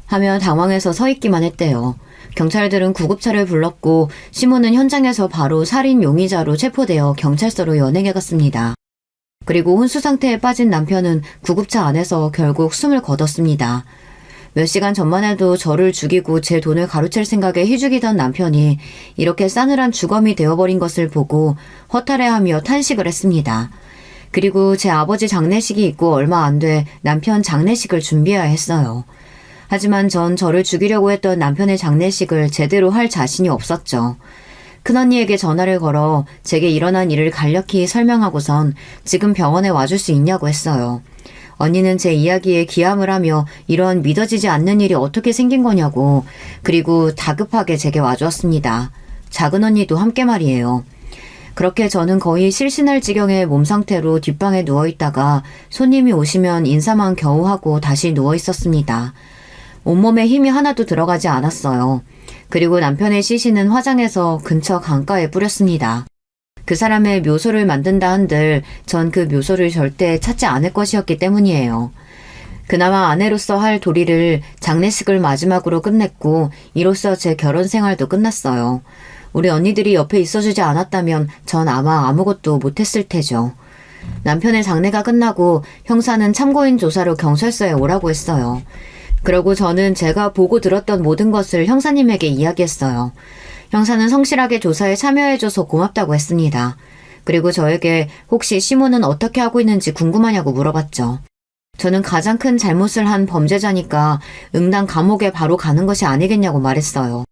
하며 당황해서 서 있기만 했대요. 경찰들은 구급차를 불렀고 시모는 현장에서 바로 살인 용의자로 체포되어 경찰서로 연행해 갔습니다. 그리고 혼수 상태에 빠진 남편은 구급차 안에서 결국 숨을 거뒀습니다. 몇 시간 전만 해도 저를 죽이고 제 돈을 가로챌 생각에 희죽이던 남편이 이렇게 싸늘한 주검이 되어버린 것을 보고 허탈해하며 탄식을 했습니다. 그리고 제 아버지 장례식이 있고 얼마 안 돼 남편 장례식을 준비해야 했어요. 하지만 전 저를 죽이려고 했던 남편의 장례식을 제대로 할 자신이 없었죠. 큰언니에게 전화를 걸어 제게 일어난 일을 간략히 설명하고선 지금 병원에 와줄 수 있냐고 했어요. 언니는 제 이야기에 기함을 하며 이런 믿어지지 않는 일이 어떻게 생긴 거냐고, 그리고 다급하게 제게 와주었습니다. 작은 언니도 함께 말이에요. 그렇게 저는 거의 실신할 지경의 몸 상태로 뒷방에 누워있다가 손님이 오시면 인사만 겨우 하고 다시 누워있었습니다. 온몸에 힘이 하나도 들어가지 않았어요. 그리고 남편의 시신은 화장해서 근처 강가에 뿌렸습니다. 그 사람의 묘소를 만든다 한들 전 그 묘소를 절대 찾지 않을 것이었기 때문이에요. 그나마 아내로서 할 도리를 장례식을 마지막으로 끝냈고 이로써 제 결혼 생활도 끝났어요. 우리 언니들이 옆에 있어주지 않았다면 전 아마 아무것도 못했을 테죠. 남편의 장례가 끝나고 형사는 참고인 조사로 경찰서에 오라고 했어요. 그러고 저는 제가 보고 들었던 모든 것을 형사님에게 이야기했어요. 형사는 성실하게 조사에 참여해줘서 고맙다고 했습니다. 그리고 저에게 혹시 시모는 어떻게 하고 있는지 궁금하냐고 물어봤죠. 저는 가장 큰 잘못을 한 범죄자니까 응당 감옥에 바로 가는 것이 아니겠냐고 말했어요.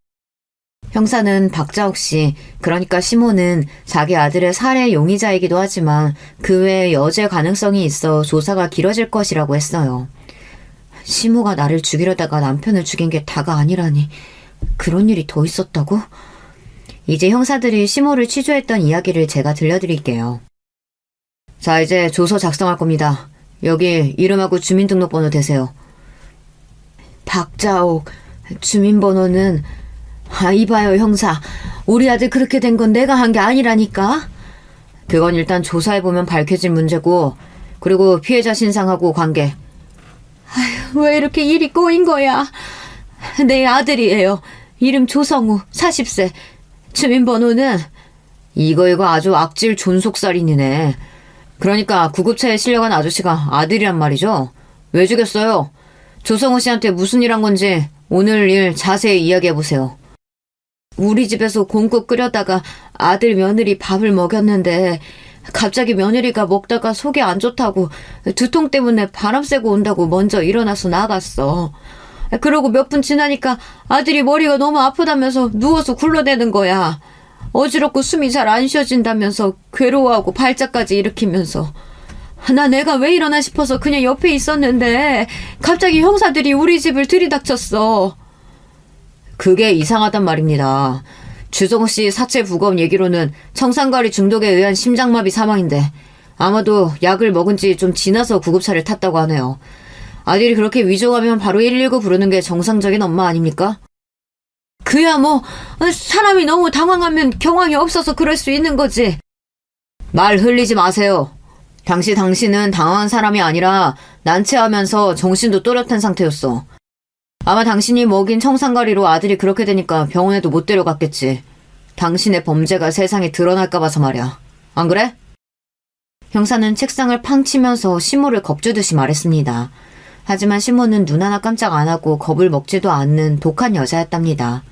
형사는 박자옥 씨, 그러니까 시모는 자기 아들의 살해 용의자이기도 하지만 그 외에 여죄 가능성이 있어 조사가 길어질 것이라고 했어요. 시모가 나를 죽이려다가 남편을 죽인 게 다가 아니라니 그런 일이 더 있었다고? 이제 형사들이 시모를 취조했던 이야기를 제가 들려드릴게요. 자, 이제 조서 작성할 겁니다. 여기 이름하고 주민등록번호 대세요. 박자옥, 주민번호는 이봐요 형사. 우리 아들 그렇게 된 건 내가 한 게 아니라니까. 그건 일단 조사해보면 밝혀질 문제고 그리고 피해자 신상하고 관계. 아휴, 왜 이렇게 일이 꼬인 거야. 내 아들이에요. 이름 조성우, 40세. 주민번호는 이거 아주 악질 존속살인이네. 그러니까 구급차에 실려간 아저씨가 아들이란 말이죠. 왜 죽였어요? 조성우 씨한테 무슨 일 한 건지 오늘 일 자세히 이야기해보세요. 우리 집에서 공국 끓여다가 아들 며느리 밥을 먹였는데 갑자기 며느리가 먹다가 속이 안 좋다고 두통 때문에 바람 쐬고 온다고 먼저 일어나서 나갔어. 그러고 몇 분 지나니까 아들이 머리가 너무 아프다면서 누워서 굴러대는 거야. 어지럽고 숨이 잘 안 쉬어진다면서 괴로워하고 발작까지 일으키면서. 나 내가 왜 이러나 싶어서 그냥 옆에 있었는데 갑자기 형사들이 우리 집을 들이닥쳤어. 그게 이상하단 말입니다. 주정우 씨 사체 부검 얘기로는 청산가리 중독에 의한 심장마비 사망인데 아마도 약을 먹은 지 좀 지나서 구급차를 탔다고 하네요. 아들이 그렇게 위중하면 바로 119 부르는 게 정상적인 엄마 아닙니까? 그야 뭐 사람이 너무 당황하면 경황이 없어서 그럴 수 있는 거지. 말 흘리지 마세요. 당신은 당황한 사람이 아니라 난체하면서 정신도 또렷한 상태였어. 아마 당신이 먹인 청산가리로 아들이 그렇게 되니까 병원에도 못 데려갔겠지. 당신의 범죄가 세상에 드러날까 봐서 말이야. 안 그래? 형사는 책상을 팡 치면서 시모를 겁주듯이 말했습니다. 하지만 시모는 눈 하나 깜짝 안 하고 겁을 먹지도 않는 독한 여자였답니다.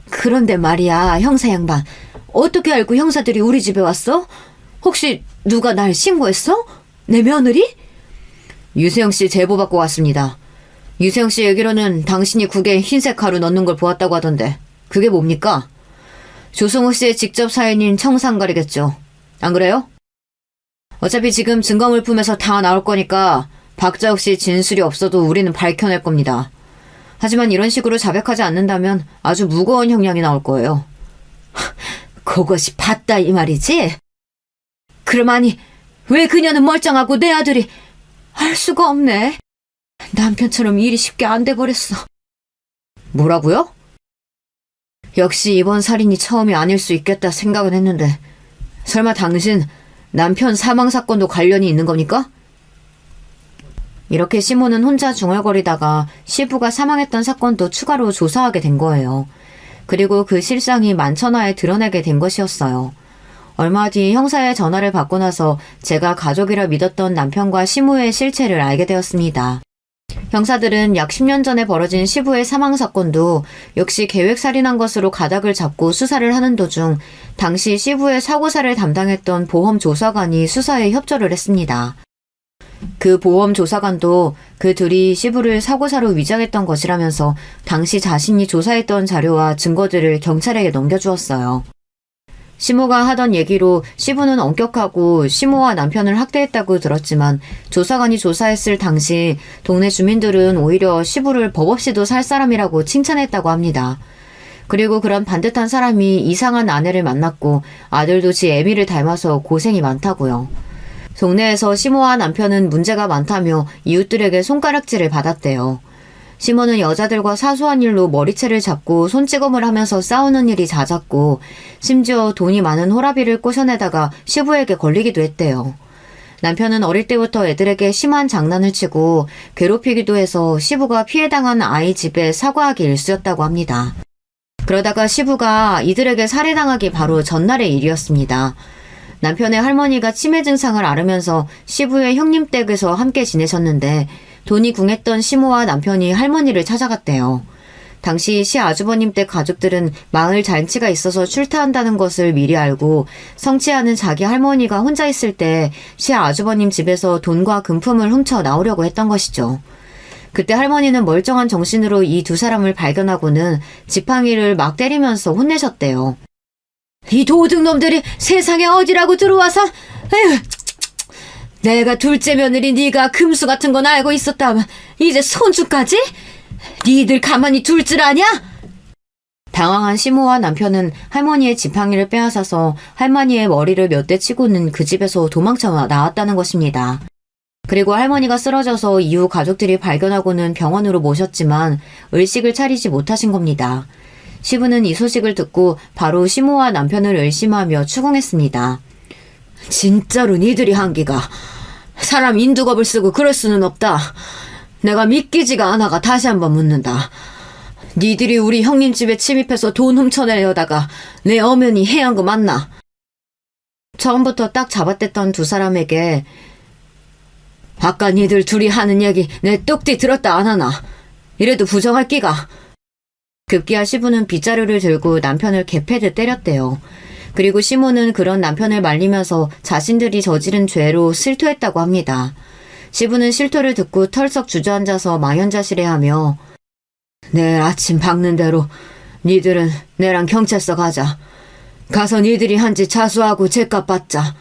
그런데 말이야, 형사 양반. 어떻게 알고 형사들이 우리 집에 왔어? 혹시 누가 날 신고했어? 내 며느리? 유세영 씨 제보 받고 왔습니다. 유세영 씨 얘기로는 당신이 국에 흰색 가루 넣는 걸 보았다고 하던데 그게 뭡니까? 조승우 씨의 직접 사연인 청산가리겠죠. 안 그래요? 어차피 지금 증거물품에서 다 나올 거니까 박자욱 씨 진술이 없어도 우리는 밝혀낼 겁니다. 하지만 이런 식으로 자백하지 않는다면 아주 무거운 형량이 나올 거예요. 그것이 봤다 이 말이지? 그럼 아니 왜 그녀는 멀쩡하고 내 아들이 알 수가 없네. 남편처럼 일이 쉽게 안 돼버렸어. 뭐라고요? 역시 이번 살인이 처음이 아닐 수 있겠다 생각은 했는데 설마 당신 남편 사망 사건도 관련이 있는 겁니까? 이렇게 시모는 혼자 중얼거리다가 시부가 사망했던 사건도 추가로 조사하게 된 거예요. 그리고 그 실상이 만천하에 드러나게 된 것이었어요. 얼마 뒤 형사의 전화를 받고 나서 제가 가족이라 믿었던 남편과 시모의 실체를 알게 되었습니다. 형사들은 약 10년 전에 벌어진 시부의 사망 사건도 역시 계획살인한 것으로 가닥을 잡고 수사를 하는 도중 당시 시부의 사고사를 담당했던 보험조사관이 수사에 협조를 했습니다. 그 보험조사관도 그 둘이 시부를 사고사로 위장했던 것이라면서 당시 자신이 조사했던 자료와 증거들을 경찰에게 넘겨주었어요. 시모가 하던 얘기로 시부는 엄격하고 시모와 남편을 학대했다고 들었지만 조사관이 조사했을 당시 동네 주민들은 오히려 시부를 법 없이도 살 사람이라고 칭찬했다고 합니다. 그리고 그런 반듯한 사람이 이상한 아내를 만났고 아들도 지 애미를 닮아서 고생이 많다고요. 동네에서 시모와 남편은 문제가 많다며 이웃들에게 손가락질을 받았대요. 시모는 여자들과 사소한 일로 머리채를 잡고 손찌검을 하면서 싸우는 일이 잦았고 심지어 돈이 많은 호라비를 꼬셔내다가 시부에게 걸리기도 했대요. 남편은 어릴 때부터 애들에게 심한 장난을 치고 괴롭히기도 해서 시부가 피해당한 아이 집에 사과하기 일쑤였다고 합니다. 그러다가 시부가 이들에게 살해당하기 바로 전날의 일이었습니다. 남편의 할머니가 치매 증상을 앓으면서 시부의 형님 댁에서 함께 지내셨는데 돈이 궁했던 시모와 남편이 할머니를 찾아갔대요. 당시 시 아주버님 댁 가족들은 마을 잔치가 있어서 출타한다는 것을 미리 알고 성취하는 자기 할머니가 혼자 있을 때 시 아주버님 집에서 돈과 금품을 훔쳐 나오려고 했던 것이죠. 그때 할머니는 멀쩡한 정신으로 이 두 사람을 발견하고는 지팡이를 막 때리면서 혼내셨대요. 이 도둑놈들이 세상에 어디라고 들어와서 에휴, 내가 둘째 며느리 네가 금수 같은 건 알고 있었다면 이제 손주까지? 니들 가만히 둘 줄 아냐? 당황한 시모와 남편은 할머니의 지팡이를 빼앗아서 할머니의 머리를 몇 대 치고는 그 집에서 도망쳐 나왔다는 것입니다. 그리고 할머니가 쓰러져서 이후 가족들이 발견하고는 병원으로 모셨지만 의식을 차리지 못하신 겁니다. 시부는 이 소식을 듣고 바로 시모와 남편을 의심하며 추궁했습니다. 진짜로 니들이 한 기가 사람 인두겁을 쓰고 그럴 수는 없다. 내가 믿기지가 않아가 다시 한번 묻는다. 니들이 우리 형님 집에 침입해서 돈 훔쳐내려다가 내 어머니 해한 거 맞나? 처음부터 딱 잡아댔던 두 사람에게 아까 니들 둘이 하는 얘기 내 똑띠 들었다 안 하나? 이래도 부정할 끼가. 급기야 시부는 빗자루를 들고 남편을 개패듯 때렸대요. 그리고 시모는 그런 남편을 말리면서 자신들이 저지른 죄로 실토했다고 합니다. 시부는 실토를 듣고 털썩 주저앉아서 망연자실해하며 내일 아침 박는 대로 니들은 내랑 경찰서 가자. 가서 니들이 한 짓 자수하고 죄값 받자.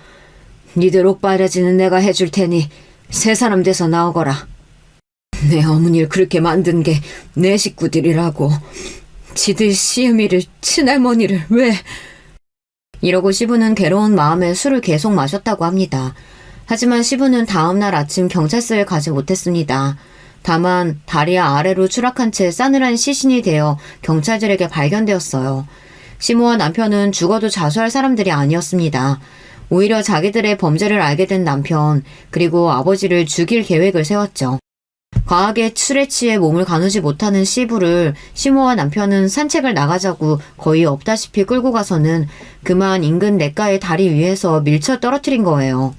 니들 옥바라지는 내가 해줄 테니 세 사람 돼서 나오거라. 내 어머니를 그렇게 만든 게 내 식구들이라고. 지들 시어미를 친할머니를 왜... 이러고 시부는 괴로운 마음에 술을 계속 마셨다고 합니다. 하지만 시부는 다음날 아침 경찰서에 가지 못했습니다. 다만 다리 아래로 추락한 채 싸늘한 시신이 되어 경찰들에게 발견되었어요. 시모와 남편은 죽어도 자수할 사람들이 아니었습니다. 오히려 자기들의 범죄를 알게 된 남편, 그리고 아버지를 죽일 계획을 세웠죠. 과하게 술에 취해 몸을 가누지 못하는 시부를 시모와 남편은 산책을 나가자고 거의 없다시피 끌고 가서는 그만 인근 냇가의 다리 위에서 밀쳐 떨어뜨린 거예요.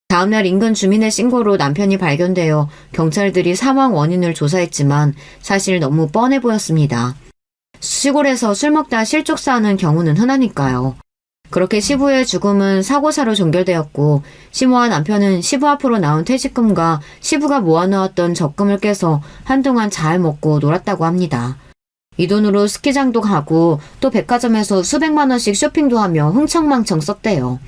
다음날 인근 주민의 신고로 남편이 발견되어 경찰들이 사망 원인을 조사했지만 사실 너무 뻔해 보였습니다. 시골에서 술 먹다 실족사하는 경우는 흔하니까요. 그렇게 시부의 죽음은 사고사로 종결되었고 시모와 남편은 시부 앞으로 나온 퇴직금과 시부가 모아놓았던 적금을 깨서 한동안 잘 먹고 놀았다고 합니다. 이 돈으로 스키장도 가고 또 백화점에서 수백만 원씩 쇼핑도 하며 흥청망청 썼대요.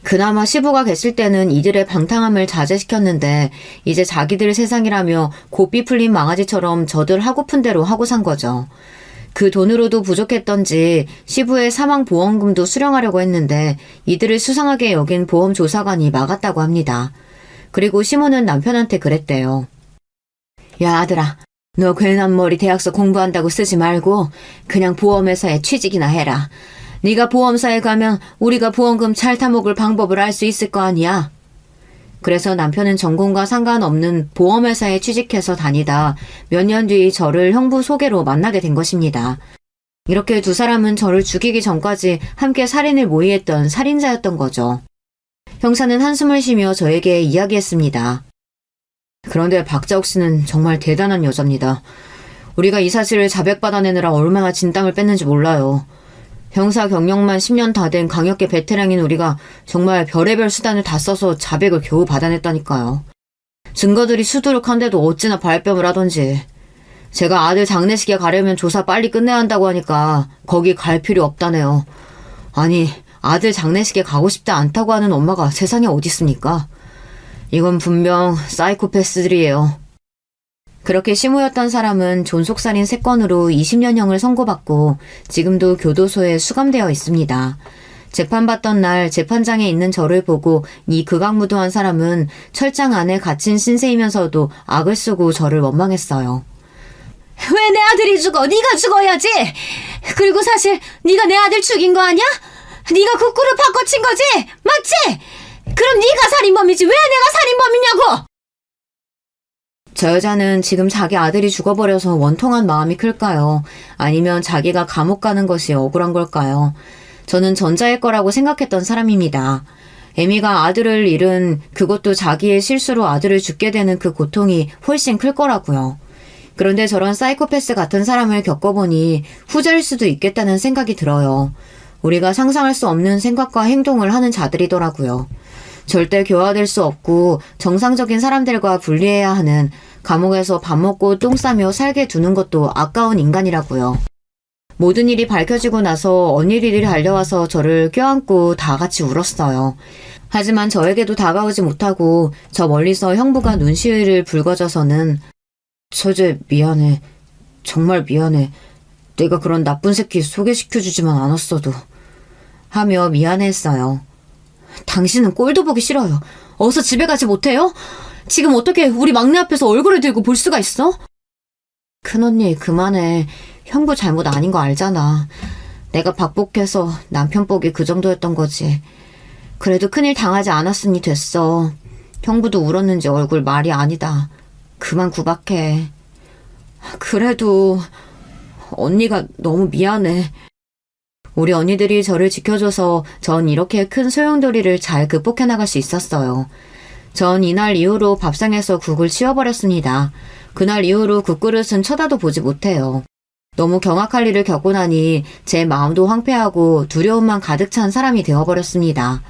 그나마 시부가 계실 때는 이들의 방탕함을 자제시켰는데 이제 자기들 세상이라며 고삐 풀린 망아지처럼 저들 하고픈 대로 하고 산 거죠. 그 돈으로도 부족했던지 시부의 사망 보험금도 수령하려고 했는데 이들을 수상하게 여긴 보험조사관이 막았다고 합니다. 그리고 시모는 남편한테 그랬대요. 야 아들아, 너 괜한 머리 대학서 공부한다고 쓰지 말고 그냥 보험회사에 취직이나 해라. 네가 보험사에 가면 우리가 보험금 잘 타먹을 방법을 알 수 있을 거 아니야. 그래서 남편은 전공과 상관없는 보험회사에 취직해서 다니다 몇 년 뒤 저를 형부 소개로 만나게 된 것입니다. 이렇게 두 사람은 저를 죽이기 전까지 함께 살인을 모의했던 살인자였던 거죠. 형사는 한숨을 쉬며 저에게 이야기했습니다. 그런데 박자옥 씨는 정말 대단한 여자입니다. 우리가 이 사실을 자백받아내느라 얼마나 진땀을 뺐는지 몰라요. 형사 경력만 10년 다 된 강력계 베테랑인 우리가 정말 별의별 수단을 다 써서 자백을 겨우 받아냈다니까요. 증거들이 수두룩한데도 어찌나 발뺌을 하던지. 제가 아들 장례식에 가려면 조사 빨리 끝내야 한다고 하니까 거기 갈 필요 없다네요. 아니, 아들 장례식에 가고 싶지 않다고 하는 엄마가 세상에 어디 있습니까? 이건 분명 사이코패스들이에요. 그렇게 시모였던 사람은 존속살인 3건으로 20년형을 선고받고 지금도 교도소에 수감되어 있습니다. 재판받던 날 재판장에 있는 저를 보고 이 극악무도한 사람은 철장 안에 갇힌 신세이면서도 악을 쓰고 저를 원망했어요. 왜 내 아들이 죽어? 네가 죽어야지. 그리고 사실 네가 내 아들 죽인 거 아니야? 네가 국구를 바꿔친 거지? 맞지? 그럼 네가 살인범이지 왜 내가 살인범이냐고! 저 여자는 지금 자기 아들이 죽어버려서 원통한 마음이 클까요? 아니면 자기가 감옥 가는 것이 억울한 걸까요? 저는 전자일 거라고 생각했던 사람입니다. 에미가 아들을 잃은 그것도 자기의 실수로 아들을 죽게 되는 그 고통이 훨씬 클 거라고요. 그런데 저런 사이코패스 같은 사람을 겪어보니 후자일 수도 있겠다는 생각이 들어요. 우리가 상상할 수 없는 생각과 행동을 하는 자들이더라고요. 절대 교화될 수 없고 정상적인 사람들과 분리해야 하는, 감옥에서 밥 먹고 똥 싸며 살게 두는 것도 아까운 인간이라고요. 모든 일이 밝혀지고 나서 언니들이 달려와서 저를 껴안고 다 같이 울었어요. 하지만 저에게도 다가오지 못하고 저 멀리서 형부가 눈시울을 붉어져서는 처제 미안해. 정말 미안해. 내가 그런 나쁜 새끼 소개시켜주지만 않았어도 하며 미안해했어요. 당신은 꼴도 보기 싫어요. 어서 집에 가지 못해요? 지금 어떻게 우리 막내 앞에서 얼굴을 들고 볼 수가 있어? 큰언니 그만해. 형부 잘못 아닌 거 알잖아. 내가 박복해서 남편 복이 그 정도였던 거지. 그래도 큰일 당하지 않았으니 됐어. 형부도 울었는지 얼굴 말이 아니다. 그만 구박해. 그래도 언니가 너무 미안해. 우리 언니들이 저를 지켜줘서 전 이렇게 큰 소용돌이를 잘 극복해 나갈 수 있었어요. 전 이날 이후로 밥상에서 국을 치워버렸습니다. 그날 이후로 국그릇은 쳐다도 보지 못해요. 너무 경악할 일을 겪고 나니 제 마음도 황폐하고 두려움만 가득 찬 사람이 되어버렸습니다.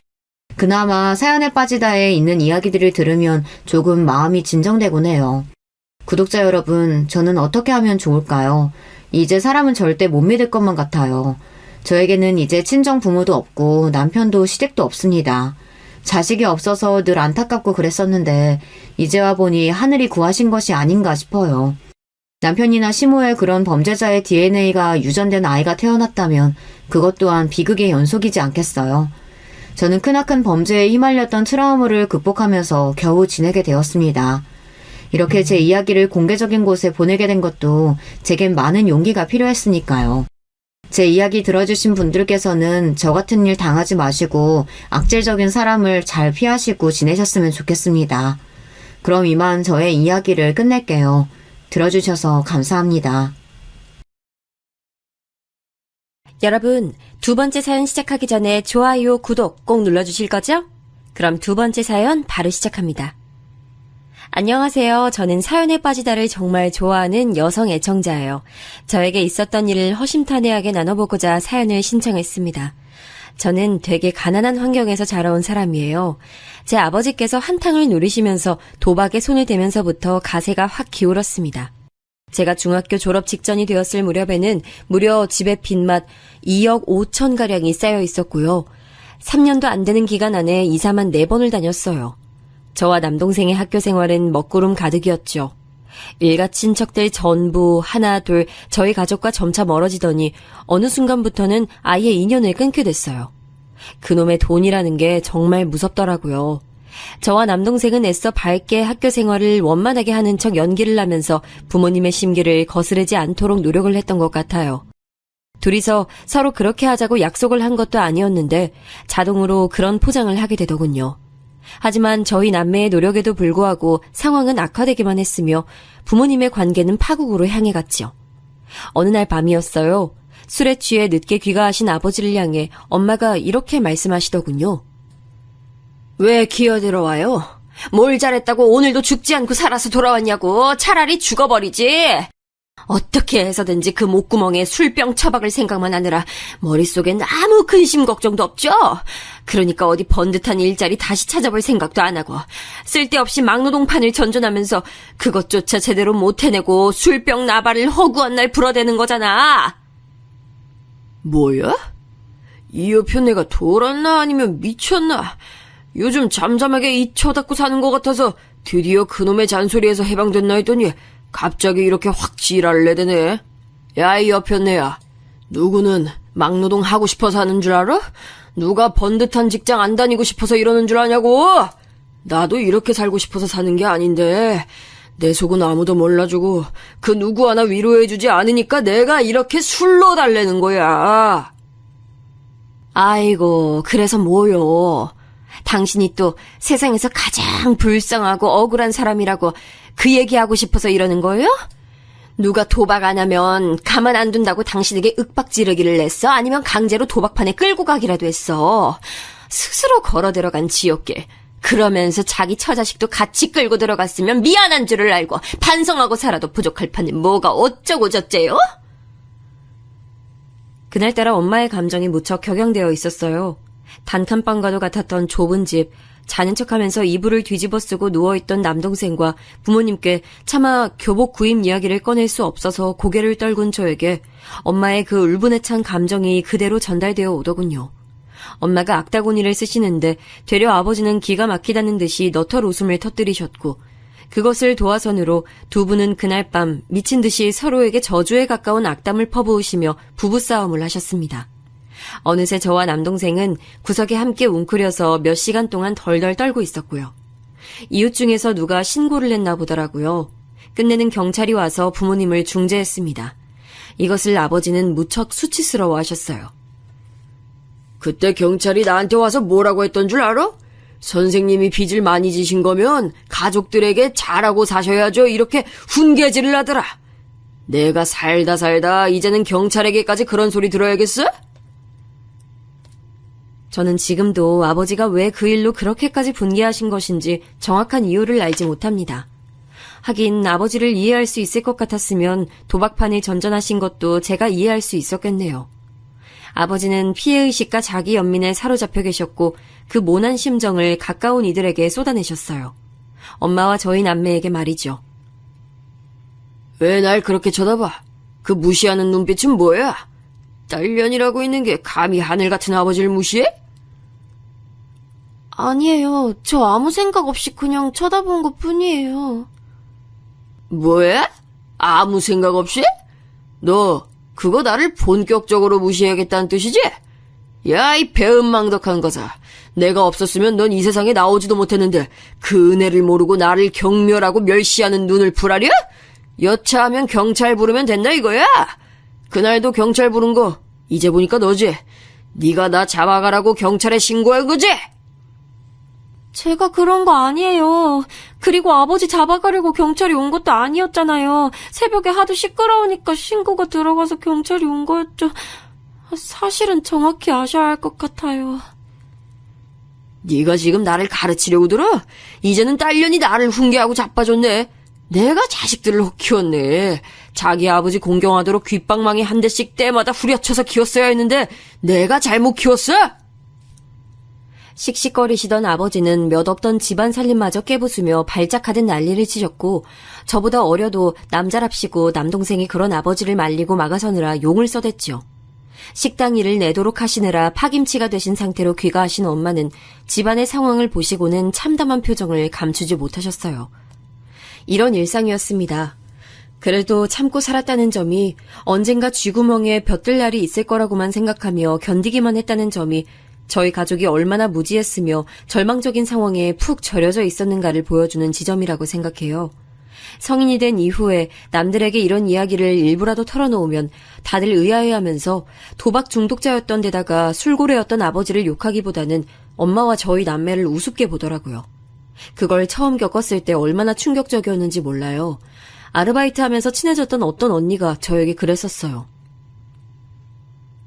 그나마 사연에 빠지다에 있는 이야기들을 들으면 조금 마음이 진정되곤 해요. 구독자 여러분, 저는 어떻게 하면 좋을까요? 이제 사람은 절대 못 믿을 것만 같아요. 저에게는 이제 친정 부모도 없고 남편도 시댁도 없습니다. 자식이 없어서 늘 안타깝고 그랬었는데 이제와 보니 하늘이 구하신 것이 아닌가 싶어요. 남편이나 시모의 그런 범죄자의 DNA가 유전된 아이가 태어났다면 그것 또한 비극의 연속이지 않겠어요. 저는 크나큰 범죄에 휘말렸던 트라우마를 극복하면서 겨우 지내게 되었습니다. 이렇게 제 이야기를 공개적인 곳에 보내게 된 것도 제겐 많은 용기가 필요했으니까요. 제 이야기 들어주신 분들께서는 저 같은 일 당하지 마시고 악질적인 사람을 잘 피하시고 지내셨으면 좋겠습니다. 그럼 이만 저의 이야기를 끝낼게요. 들어주셔서 감사합니다. 여러분, 두 번째 사연 시작하기 전에 좋아요, 구독 꼭 눌러주실 거죠? 그럼 두 번째 사연 바로 시작합니다. 안녕하세요. 저는 사연에 빠지다를 정말 좋아하는 여성 애청자예요. 저에게 있었던 일을 허심탄회하게 나눠보고자 사연을 신청했습니다. 저는 되게 가난한 환경에서 자라온 사람이에요. 제 아버지께서 한탕을 누리시면서 도박에 손을 대면서부터 가세가 확 기울었습니다. 제가 중학교 졸업 직전이 되었을 무렵에는 무려 집에 빚맛 2억 5천가량이 쌓여 있었고요. 3년도 안 되는 기간 안에 이사만 4번을 다녔어요. 저와 남동생의 학교 생활은 먹구름 가득이었죠. 일가 친척들 전부 하나 둘 저희 가족과 점차 멀어지더니 어느 순간부터는 아예 인연을 끊게 됐어요. 그놈의 돈이라는 게 정말 무섭더라고요. 저와 남동생은 애써 밝게 학교 생활을 원만하게 하는 척 연기를 하면서 부모님의 심기를 거스르지 않도록 노력을 했던 것 같아요. 둘이서 서로 그렇게 하자고 약속을 한 것도 아니었는데 자동으로 그런 포장을 하게 되더군요. 하지만 저희 남매의 노력에도 불구하고 상황은 악화되기만 했으며 부모님의 관계는 파국으로 향해 갔죠. 어느 날 밤이었어요. 술에 취해 늦게 귀가하신 아버지를 향해 엄마가 이렇게 말씀하시더군요. 왜 기어들어와요? 뭘 잘했다고 오늘도 죽지 않고 살아서 돌아왔냐고. 차라리 죽어버리지. 어떻게 해서든지 그 목구멍에 술병 처박을 생각만 하느라 머릿속엔 아무 근심 걱정도 없죠. 그러니까 어디 번듯한 일자리 다시 찾아볼 생각도 안 하고 쓸데없이 막노동판을 전전하면서 그것조차 제대로 못 해내고 술병 나발을 허구한 날 불어대는 거잖아. 뭐야? 이 옆에 내가 돌았나 아니면 미쳤나? 요즘 잠잠하게 이 쳐닫고 사는 것 같아서 드디어 그놈의 잔소리에서 해방됐나 했더니 갑자기 이렇게 확 지랄을 내대네. 야, 이 여편네야. 누구는 막노동 하고 싶어서 하는 줄 알아? 누가 번듯한 직장 안 다니고 싶어서 이러는 줄 아냐고? 나도 이렇게 살고 싶어서 사는 게 아닌데 내 속은 아무도 몰라주고 그 누구 하나 위로해주지 않으니까 내가 이렇게 술로 달래는 거야. 아이고, 그래서 뭐요? 당신이 또 세상에서 가장 불쌍하고 억울한 사람이라고 그 얘기하고 싶어서 이러는 거예요? 누가 도박 안 하면 가만 안 둔다고 당신에게 윽박지르기를 냈어? 아니면 강제로 도박판에 끌고 가기라도 했어? 스스로 걸어 들어간 지옥길. 그러면서 자기 처자식도 같이 끌고 들어갔으면 미안한 줄을 알고 반성하고 살아도 부족할 판에 뭐가 어쩌고 저쩌요? 그날따라 엄마의 감정이 무척 격양되어 있었어요. 단칸방과도 같았던 좁은 집, 자는 척하면서 이불을 뒤집어 쓰고 누워있던 남동생과 부모님께 차마 교복 구입 이야기를 꺼낼 수 없어서 고개를 떨군 저에게 엄마의 그 울분에 찬 감정이 그대로 전달되어 오더군요. 엄마가 악다구니를 쓰시는데 되려 아버지는 기가 막히다는 듯이 너털 웃음을 터뜨리셨고 그것을 도화선으로 두 분은 그날 밤 미친 듯이 서로에게 저주에 가까운 악담을 퍼부으시며 부부싸움을 하셨습니다. 어느새 저와 남동생은 구석에 함께 웅크려서 몇 시간 동안 덜덜 떨고 있었고요. 이웃 중에서 누가 신고를 했나 보더라고요. 끝내는 경찰이 와서 부모님을 중재했습니다. 이것을 아버지는 무척 수치스러워 하셨어요. 그때 경찰이 나한테 와서 뭐라고 했던 줄 알아? 선생님이 빚을 많이 지신 거면 가족들에게 잘하고 사셔야죠. 이렇게 훈계질을 하더라. 내가 살다 이제는 경찰에게까지 그런 소리 들어야겠어? 저는 지금도 아버지가 왜 그 일로 그렇게까지 분개하신 것인지 정확한 이유를 알지 못합니다. 하긴 아버지를 이해할 수 있을 것 같았으면 도박판을 전전하신 것도 제가 이해할 수 있었겠네요. 아버지는 피해의식과 자기 연민에 사로잡혀 계셨고 그 모난 심정을 가까운 이들에게 쏟아내셨어요. 엄마와 저희 남매에게 말이죠. 왜 날 그렇게 쳐다봐? 그 무시하는 눈빛은 뭐야? 딸년이라고 있는 게 감히 하늘 같은 아버지를 무시해? 아니에요. 저 아무 생각 없이 그냥 쳐다본 것 뿐이에요. 뭐야? 아무 생각 없이? 너 그거 나를 본격적으로 무시해야겠다는 뜻이지? 야, 이 배은망덕한 거사. 내가 없었으면 넌 이 세상에 나오지도 못했는데 그 은혜를 모르고 나를 경멸하고 멸시하는 눈을 풀하려? 여차하면 경찰 부르면 된다 이거야? 그날도 경찰 부른 거 이제 보니까 너지? 네가 나 잡아가라고 경찰에 신고한 거지? 제가 그런 거 아니에요. 그리고 아버지 잡아가려고 경찰이 온 것도 아니었잖아요. 새벽에 하도 시끄러우니까 신고가 들어가서 경찰이 온 거였죠. 사실은 정확히 아셔야 할 것 같아요. 네가 지금 나를 가르치려고 들어? 이제는 딸년이 나를 훈계하고 자빠졌네. 내가 자식들을 혹 키웠네. 자기 아버지 공경하도록 귓방망이 한 대씩 때마다 후려쳐서 키웠어야 했는데 내가 잘못 키웠어? 씩씩거리시던 아버지는 몇 없던 집안 살림마저 깨부수며 발작하듯 난리를 치셨고 저보다 어려도 남자랍시고 남동생이 그런 아버지를 말리고 막아서느라 용을 써댔죠. 식당 일을 내도록 하시느라 파김치가 되신 상태로 귀가하신 엄마는 집안의 상황을 보시고는 참담한 표정을 감추지 못하셨어요. 이런 일상이었습니다. 그래도 참고 살았다는 점이 언젠가 쥐구멍에 벼뜰 날이 있을 거라고만 생각하며 견디기만 했다는 점이 저희 가족이 얼마나 무지했으며 절망적인 상황에 푹 절여져 있었는가를 보여주는 지점이라고 생각해요. 성인이 된 이후에 남들에게 이런 이야기를 일부라도 털어놓으면 다들 의아해하면서 도박 중독자였던 데다가 술고래였던 아버지를 욕하기보다는 엄마와 저희 남매를 우습게 보더라고요. 그걸 처음 겪었을 때 얼마나 충격적이었는지 몰라요. 아르바이트 하면서 친해졌던 어떤 언니가 저에게 그랬었어요.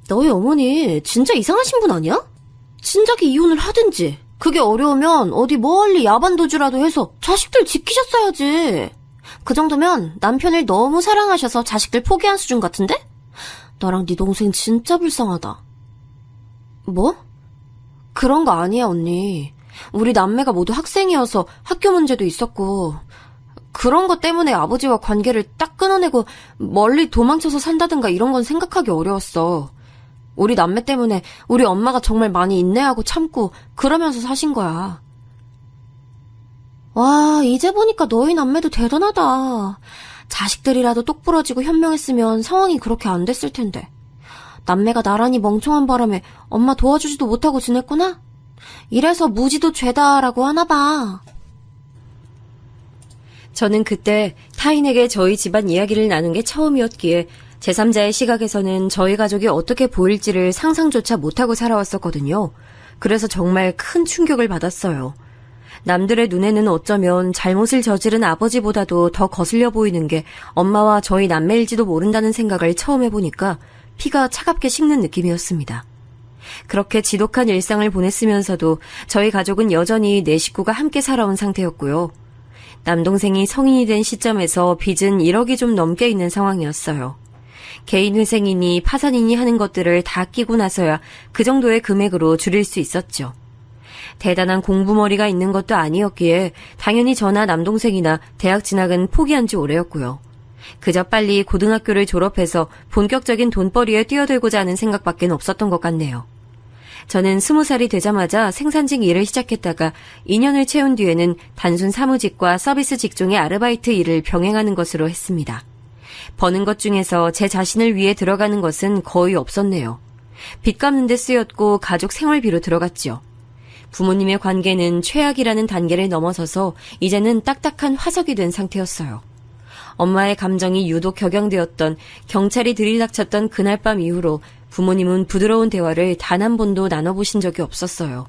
너희 어머니 진짜 이상하신 분 아니야? 진작에 이혼을 하든지 그게 어려우면 어디 멀리 야반도주라도 해서 자식들 지키셨어야지. 그 정도면 남편을 너무 사랑하셔서 자식들 포기한 수준 같은데? 나랑 네 동생 진짜 불쌍하다. 뭐? 그런 거 아니야 언니. 우리 남매가 모두 학생이어서 학교 문제도 있었고 그런 것 때문에 아버지와 관계를 딱 끊어내고 멀리 도망쳐서 산다든가 이런 건 생각하기 어려웠어. 우리 남매 때문에 우리 엄마가 정말 많이 인내하고 참고 그러면서 사신 거야. 와, 이제 보니까 너희 남매도 대단하다. 자식들이라도 똑부러지고 현명했으면 상황이 그렇게 안 됐을 텐데. 남매가 나란히 멍청한 바람에 엄마 도와주지도 못하고 지냈구나? 이래서 무지도 죄다라고 하나 봐. 저는 그때 타인에게 저희 집안 이야기를 나눈 게 처음이었기에 제3자의 시각에서는 저희 가족이 어떻게 보일지를 상상조차 못하고 살아왔었거든요. 그래서 정말 큰 충격을 받았어요. 남들의 눈에는 어쩌면 잘못을 저지른 아버지보다도 더 거슬려 보이는 게 엄마와 저희 남매일지도 모른다는 생각을 처음 해보니까 피가 차갑게 식는 느낌이었습니다. 그렇게 지독한 일상을 보냈으면서도 저희 가족은 여전히 네 식구가 함께 살아온 상태였고요. 남동생이 성인이 된 시점에서 빚은 1억이 좀 넘게 있는 상황이었어요. 개인회생이니 파산이니 하는 것들을 다 끼고 나서야 그 정도의 금액으로 줄일 수 있었죠. 대단한 공부머리가 있는 것도 아니었기에 당연히 저나 남동생이나 대학 진학은 포기한 지 오래였고요. 그저 빨리 고등학교를 졸업해서 본격적인 돈벌이에 뛰어들고자 하는 생각밖엔 없었던 것 같네요. 저는 20살이 되자마자 생산직 일을 시작했다가 2년을 채운 뒤에는 단순 사무직과 서비스 직종의 아르바이트 일을 병행하는 것으로 했습니다. 버는 것 중에서 제 자신을 위해 들어가는 것은 거의 없었네요. 빚 갚는 데 쓰였고 가족 생활비로 들어갔죠. 부모님의 관계는 최악이라는 단계를 넘어서서 이제는 딱딱한 화석이 된 상태였어요. 엄마의 감정이 유독 격양되었던 경찰이 들이닥쳤던 그날 밤 이후로 부모님은 부드러운 대화를 단 한 번도 나눠보신 적이 없었어요.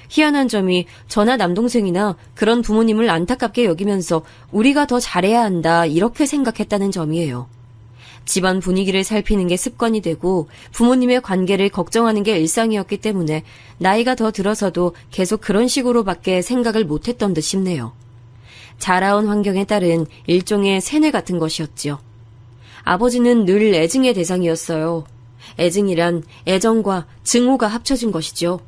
희한한 점이 저나 남동생이나 그런 부모님을 안타깝게 여기면서 우리가 더 잘해야 한다 이렇게 생각했다는 점이에요. 집안 분위기를 살피는 게 습관이 되고 부모님의 관계를 걱정하는 게 일상이었기 때문에 나이가 더 들어서도 계속 그런 식으로밖에 생각을 못했던 듯 싶네요. 자라온 환경에 따른 일종의 세뇌 같은 것이었지요. 아버지는 늘 애증의 대상이었어요. 애증이란 애정과 증오가 합쳐진 것이죠.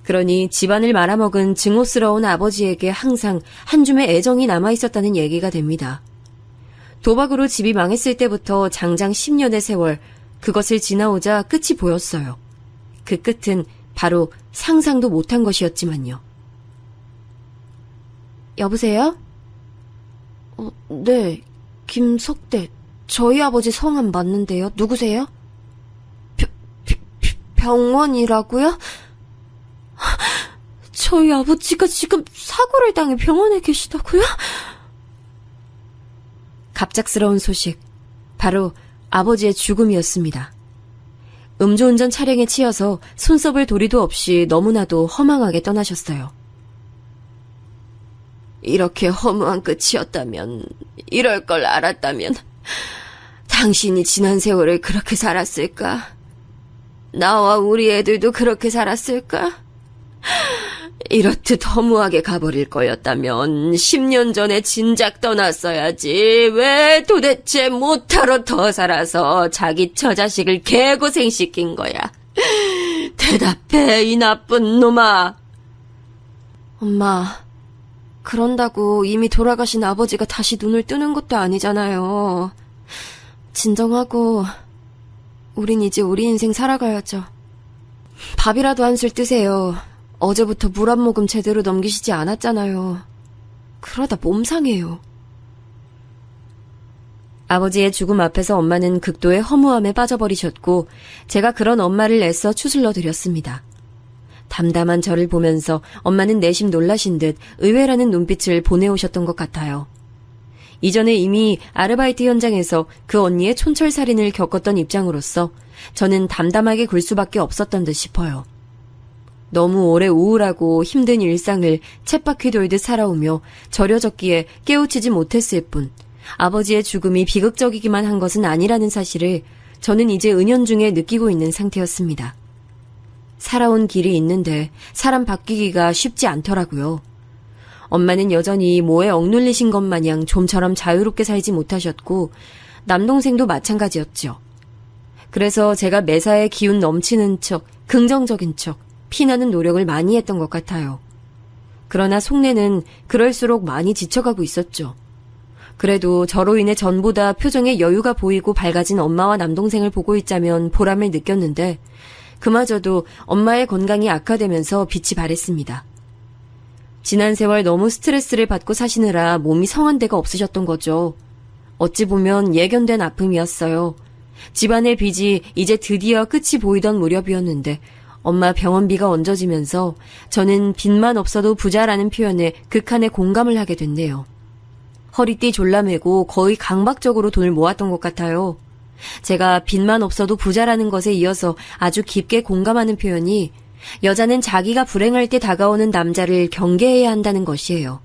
그러니 집안을 말아먹은 증오스러운 아버지에게 항상 한 줌의 애정이 남아있었다는 얘기가 됩니다. 도박으로 집이 망했을 때부터 장장 10년의 세월, 그것을 지나오자 끝이 보였어요. 그 끝은 바로 상상도 못한 것이었지만요. 여보세요? 네, 김석대. 저희 아버지 성함 맞는데요. 누구세요? 병원이라고요? 저희 아버지가 지금 사고를 당해 병원에 계시다고요? 갑작스러운 소식, 바로 아버지의 죽음이었습니다. 음주운전 차량에 치여서 손썹을 도리도 없이 너무나도 허망하게 떠나셨어요. 이렇게 허무한 끝이었다면, 이럴 걸 알았다면, 당신이 지난 세월을 그렇게 살았을까? 나와 우리 애들도 그렇게 살았을까? 이렇듯 허무하게 가버릴 거였다면 10년 전에 진작 떠났어야지. 왜 도대체 못하러 더 살아서 자기 처자식을 개고생시킨 거야? 대답해, 이 나쁜 놈아. 엄마, 그런다고 이미 돌아가신 아버지가 다시 눈을 뜨는 것도 아니잖아요. 진정하고 우린 이제 우리 인생 살아가야죠. 밥이라도 한술 뜨세요. 어제부터 물 한 모금 제대로 넘기시지 않았잖아요. 그러다 몸 상해요. 아버지의 죽음 앞에서 엄마는 극도의 허무함에 빠져버리셨고 제가 그런 엄마를 애써 추슬러 드렸습니다. 담담한 저를 보면서 엄마는 내심 놀라신 듯 의외라는 눈빛을 보내오셨던 것 같아요. 이전에 이미 아르바이트 현장에서 그 언니의 촌철살인을 겪었던 입장으로서 저는 담담하게 굴 수밖에 없었던 듯 싶어요. 너무 오래 우울하고 힘든 일상을 쳇바퀴 돌듯 살아오며 절여졌기에 깨우치지 못했을 뿐 아버지의 죽음이 비극적이기만 한 것은 아니라는 사실을 저는 이제 은연중에 느끼고 있는 상태였습니다. 살아온 길이 있는데 사람 바뀌기가 쉽지 않더라고요. 엄마는 여전히 뭐에 억눌리신 것 마냥 좀처럼 자유롭게 살지 못하셨고 남동생도 마찬가지였죠. 그래서 제가 매사에 기운 넘치는 척, 긍정적인 척, 피나는 노력을 많이 했던 것 같아요. 그러나 속내는 그럴수록 많이 지쳐가고 있었죠. 그래도 저로 인해 전보다 표정에 여유가 보이고 밝아진 엄마와 남동생을 보고 있자면 보람을 느꼈는데 그마저도 엄마의 건강이 악화되면서 빛이 발했습니다. 지난 세월 너무 스트레스를 받고 사시느라 몸이 성한 데가 없으셨던 거죠. 어찌 보면 예견된 아픔이었어요. 집안의 빚이 이제 드디어 끝이 보이던 무렵이었는데 엄마 병원비가 얹어지면서 저는 빚만 없어도 부자라는 표현에 극한의 공감을 하게 됐네요. 허리띠 졸라매고 거의 강박적으로 돈을 모았던 것 같아요. 제가 빚만 없어도 부자라는 것에 이어서 아주 깊게 공감하는 표현이 여자는 자기가 불행할 때 다가오는 남자를 경계해야 한다는 것이에요.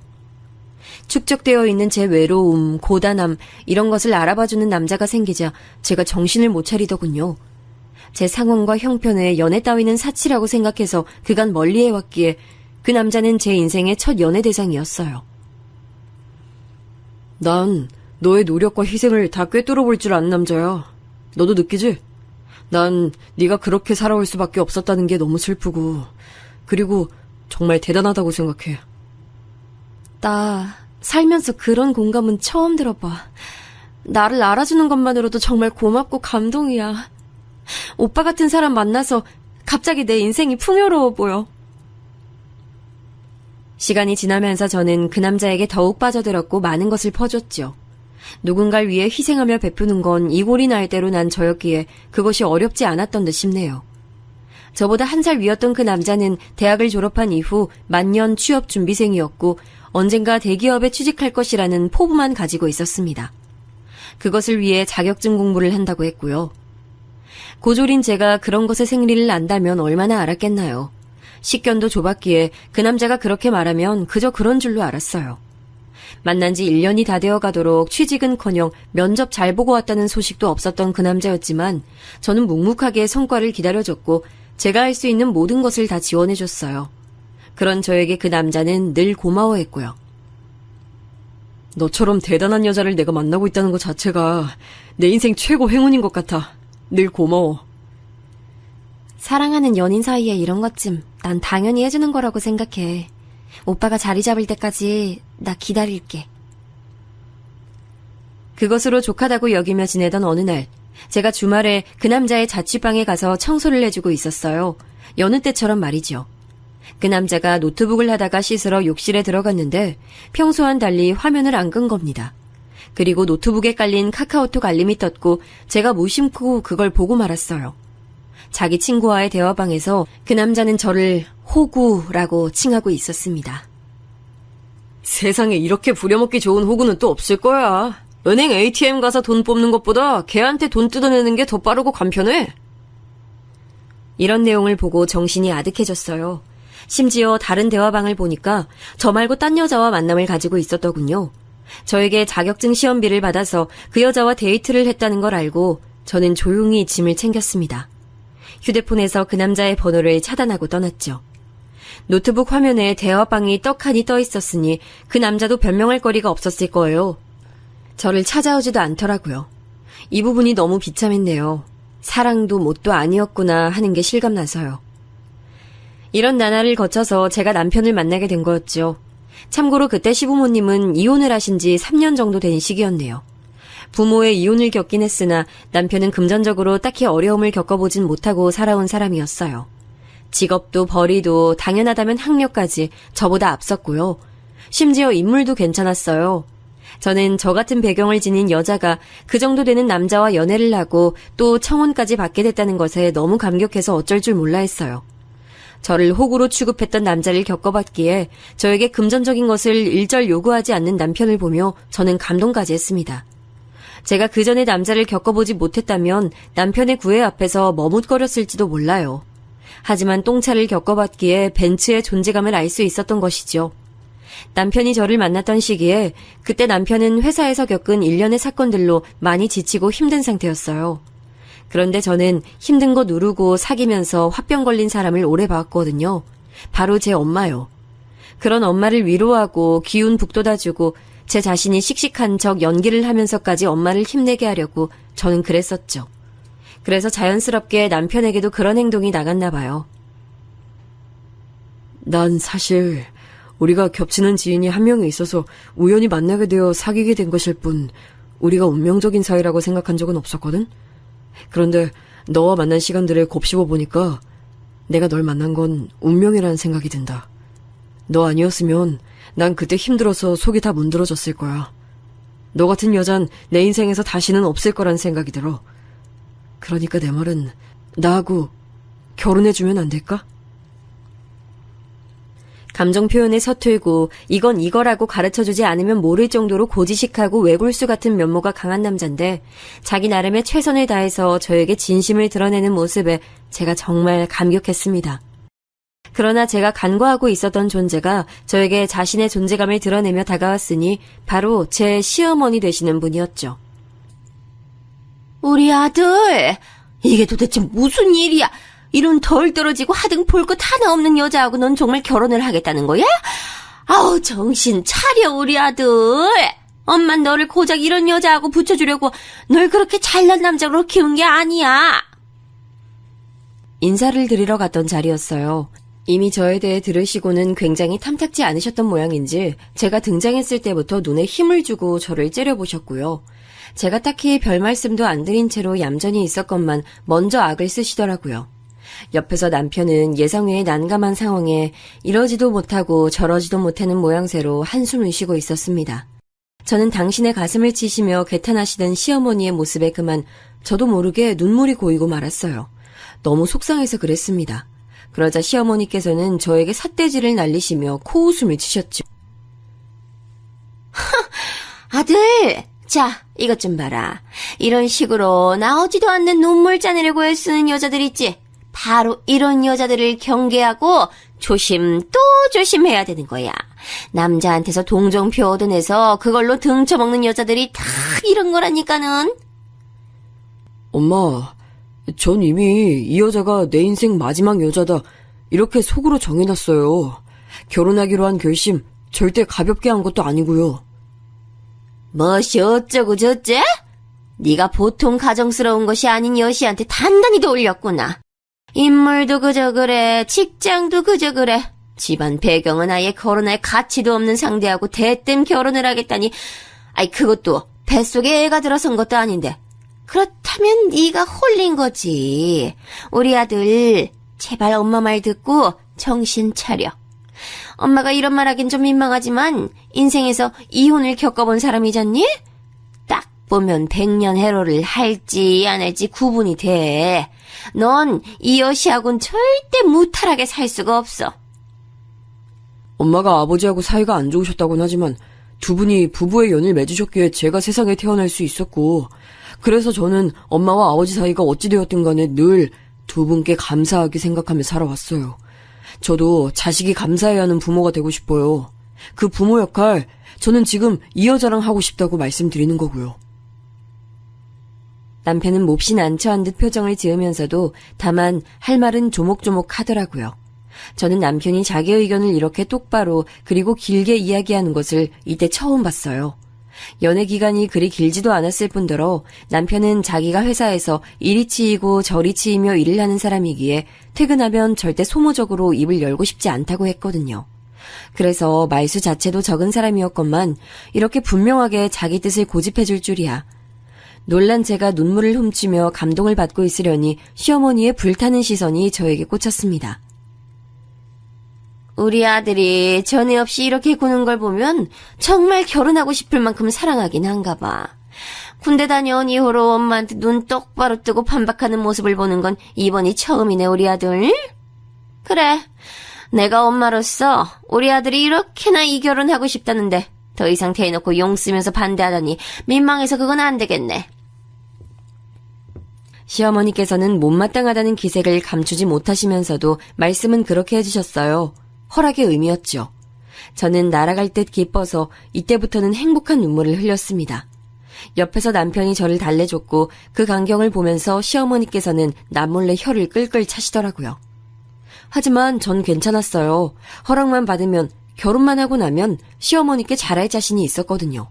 축적되어 있는 제 외로움, 고단함, 이런 것을 알아봐주는 남자가 생기자 제가 정신을 못 차리더군요. 제 상황과 형편에 연애 따위는 사치라고 생각해서 그간 멀리해왔기에 그 남자는 제 인생의 첫 연애 대상이었어요. 난 너의 노력과 희생을 다 꿰뚫어 볼 줄 아는 남자야. 너도 느끼지? 난 네가 그렇게 살아올 수밖에 없었다는 게 너무 슬프고, 그리고 정말 대단하다고 생각해. 나 살면서 그런 공감은 처음 들어봐. 나를 알아주는 것만으로도 정말 고맙고 감동이야. 오빠 같은 사람 만나서 갑자기 내 인생이 풍요로워 보여. 시간이 지나면서 저는 그 남자에게 더욱 빠져들었고 많은 것을 퍼줬죠. 누군가를 위해 희생하며 베푸는 건 이골이 날 대로 난 저였기에 그것이 어렵지 않았던 듯 싶네요. 저보다 한 살 위였던 그 남자는 대학을 졸업한 이후 만년 취업 준비생이었고 언젠가 대기업에 취직할 것이라는 포부만 가지고 있었습니다. 그것을 위해 자격증 공부를 한다고 했고요. 고졸인 제가 그런 것의 생리를 안다면 얼마나 알았겠나요. 식견도 좁았기에 그 남자가 그렇게 말하면 그저 그런 줄로 알았어요. 만난 지 1년이 다 되어가도록 취직은커녕 면접 잘 보고 왔다는 소식도 없었던 그 남자였지만 저는 묵묵하게 성과를 기다려줬고 제가 할 수 있는 모든 것을 다 지원해줬어요. 그런 저에게 그 남자는 늘 고마워했고요. 너처럼 대단한 여자를 내가 만나고 있다는 것 자체가 내 인생 최고 행운인 것 같아. 늘 고마워. 사랑하는 연인 사이에 이런 것쯤 난 당연히 해주는 거라고 생각해. 오빠가 자리 잡을 때까지 나 기다릴게. 그것으로 족하다고 여기며 지내던 어느 날, 제가 주말에 그 남자의 자취방에 가서 청소를 해주고 있었어요. 여느 때처럼 말이죠. 그 남자가 노트북을 하다가 씻으러 욕실에 들어갔는데 평소와는 달리 화면을 안 끈 겁니다. 그리고 노트북에 깔린 카카오톡 알림이 떴고 제가 무심코 그걸 보고 말았어요. 자기 친구와의 대화방에서 그 남자는 저를 호구라고 칭하고 있었습니다. 세상에 이렇게 부려먹기 좋은 호구는 또 없을 거야. 은행 ATM 가서 돈 뽑는 것보다 걔한테 돈 뜯어내는 게 더 빠르고 간편해. 이런 내용을 보고 정신이 아득해졌어요. 심지어 다른 대화방을 보니까 저 말고 딴 여자와 만남을 가지고 있었더군요. 저에게 자격증 시험비를 받아서 그 여자와 데이트를 했다는 걸 알고 저는 조용히 짐을 챙겼습니다. 휴대폰에서 그 남자의 번호를 차단하고 떠났죠. 노트북 화면에 대화방이 떡하니 떠 있었으니 그 남자도 변명할 거리가 없었을 거예요. 저를 찾아오지도 않더라고요. 이 부분이 너무 비참했네요. 사랑도 뭣도 아니었구나 하는 게 실감나서요. 이런 나날을 거쳐서 제가 남편을 만나게 된 거였죠. 참고로 그때 시부모님은 이혼을 하신 지 3년 정도 된 시기였네요. 부모의 이혼을 겪긴 했으나 남편은 금전적으로 딱히 어려움을 겪어보진 못하고 살아온 사람이었어요. 직업도 벌이도 당연하다면 학력까지 저보다 앞섰고요. 심지어 인물도 괜찮았어요. 저는 저 같은 배경을 지닌 여자가 그 정도 되는 남자와 연애를 하고 또 청혼까지 받게 됐다는 것에 너무 감격해서 어쩔 줄 몰라 했어요. 저를 호구로 취급했던 남자를 겪어봤기에 저에게 금전적인 것을 일절 요구하지 않는 남편을 보며 저는 감동까지 했습니다. 제가 그 전에 남자를 겪어보지 못했다면 남편의 구애 앞에서 머뭇거렸을지도 몰라요. 하지만 똥차를 겪어봤기에 벤츠의 존재감을 알 수 있었던 것이죠. 남편이 저를 만났던 시기에 그때 남편은 회사에서 겪은 일련의 사건들로 많이 지치고 힘든 상태였어요. 그런데 저는 힘든 거 누르고 사귀면서 화병 걸린 사람을 오래 봤거든요. 바로 제 엄마요. 그런 엄마를 위로하고 기운 북돋아주고 제 자신이 씩씩한 척 연기를 하면서까지 엄마를 힘내게 하려고 저는 그랬었죠. 그래서 자연스럽게 남편에게도 그런 행동이 나갔나 봐요. 난 사실 우리가 겹치는 지인이 한 명이 있어서 우연히 만나게 되어 사귀게 된 것일 뿐 우리가 운명적인 사이라고 생각한 적은 없었거든? 그런데 너와 만난 시간들을 곱씹어 보니까 내가 널 만난 건 운명이라는 생각이 든다. 너 아니었으면 난 그때 힘들어서 속이 다 문드러졌을 거야. 너 같은 여잔 내 인생에서 다시는 없을 거란 생각이 들어. 그러니까 내 말은 나하고 결혼해주면 안 될까? 감정 표현에 서툴고 이건 이거라고 가르쳐주지 않으면 모를 정도로 고지식하고 외골수 같은 면모가 강한 남잔데 자기 나름의 최선을 다해서 저에게 진심을 드러내는 모습에 제가 정말 감격했습니다. 그러나 제가 간과하고 있었던 존재가 저에게 자신의 존재감을 드러내며 다가왔으니 바로 제 시어머니 되시는 분이었죠. 우리 아들, 이게 도대체 무슨 일이야? 이런 덜 떨어지고 하등 볼 것 하나 없는 여자하고 넌 정말 결혼을 하겠다는 거야? 아우, 정신 차려, 우리 아들. 엄만 너를 고작 이런 여자하고 붙여주려고 널 그렇게 잘난 남자로 키운 게 아니야. 인사를 드리러 갔던 자리였어요. 이미 저에 대해 들으시고는 굉장히 탐탁지 않으셨던 모양인지 제가 등장했을 때부터 눈에 힘을 주고 저를 째려보셨고요. 제가 딱히 별 말씀도 안 드린 채로 얌전히 있었건만 먼저 악을 쓰시더라고요. 옆에서 남편은 예상 외의 난감한 상황에 이러지도 못하고 저러지도 못하는 모양새로 한숨을 쉬고 있었습니다. 저는 당신의 가슴을 치시며 개탄하시던 시어머니의 모습에 그만 저도 모르게 눈물이 고이고 말았어요. 너무 속상해서 그랬습니다. 그러자 시어머니께서는 저에게 삿대질을 날리시며 코웃음을 치셨죠. 아들, 자, 이것 좀 봐라. 이런 식으로 나오지도 않는 눈물 짜내려고 애쓰는 여자들 있지? 바로 이런 여자들을 경계하고 조심 또 조심해야 되는 거야. 남자한테서 동정표 얻어내서 그걸로 등쳐먹는 여자들이 다 이런 거라니까는. 엄마, 전 이미 이 여자가 내 인생 마지막 여자다 이렇게 속으로 정해놨어요. 결혼하기로 한 결심 절대 가볍게 한 것도 아니고요. 뭐시 어쩌고 저째? 네가 보통 가정스러운 것이 아닌 여시한테 단단히 돌렸구나. 인물도 그저 그래, 직장도 그저 그래. 집안 배경은 아예 결혼할 가치도 없는 상대하고 대뜸 결혼을 하겠다니. 아이, 그것도 뱃속에 애가 들어선 것도 아닌데. 그렇다면 네가 홀린 거지. 우리 아들, 제발 엄마 말 듣고 정신 차려. 엄마가 이런 말 하긴 좀 민망하지만 인생에서 이혼을 겪어본 사람이잖니? 딱 보면 100년 해로를 할지 안 할지 구분이 돼. 넌 이 여시하고는 절대 무탈하게 살 수가 없어. 엄마가 아버지하고 사이가 안 좋으셨다곤 하지만 두 분이 부부의 연을 맺으셨기에 제가 세상에 태어날 수 있었고, 그래서 저는 엄마와 아버지 사이가 어찌 되었든 간에 늘 두 분께 감사하게 생각하며 살아왔어요. 저도 자식이 감사해야 하는 부모가 되고 싶어요. 그 부모 역할 저는 지금 이 여자랑 하고 싶다고 말씀드리는 거고요. 남편은 몹시 난처한 듯 표정을 지으면서도 다만 할 말은 조목조목 하더라고요. 저는 남편이 자기의 의견을 이렇게 똑바로 그리고 길게 이야기하는 것을 이때 처음 봤어요. 연애 기간이 그리 길지도 않았을 뿐더러 남편은 자기가 회사에서 이리 치이고 저리 치이며 일을 하는 사람이기에 퇴근하면 절대 소모적으로 입을 열고 싶지 않다고 했거든요. 그래서 말수 자체도 적은 사람이었건만 이렇게 분명하게 자기 뜻을 고집해줄 줄이야. 놀란 제가 눈물을 훔치며 감동을 받고 있으려니 시어머니의 불타는 시선이 저에게 꽂혔습니다. 우리 아들이 전에 없이 이렇게 구는 걸 보면 정말 결혼하고 싶을 만큼 사랑하긴 한가 봐. 군대 다녀온 이후로 엄마한테 눈 똑바로 뜨고 반박하는 모습을 보는 건 이번이 처음이네, 우리 아들. 그래, 내가 엄마로서 우리 아들이 이렇게나 이 결혼하고 싶다는데 더 이상 대놓고 용 쓰면서 반대하다니 민망해서 그건 안 되겠네. 시어머니께서는 못마땅하다는 기색을 감추지 못하시면서도 말씀은 그렇게 해주셨어요. 허락의 의미였죠. 저는 날아갈 듯 기뻐서 이때부터는 행복한 눈물을 흘렸습니다. 옆에서 남편이 저를 달래줬고 그 광경을 보면서 시어머니께서는 남몰래 혀를 끌끌 차시더라고요. 하지만 전 괜찮았어요. 허락만 받으면, 결혼만 하고 나면 시어머니께 잘할 자신이 있었거든요.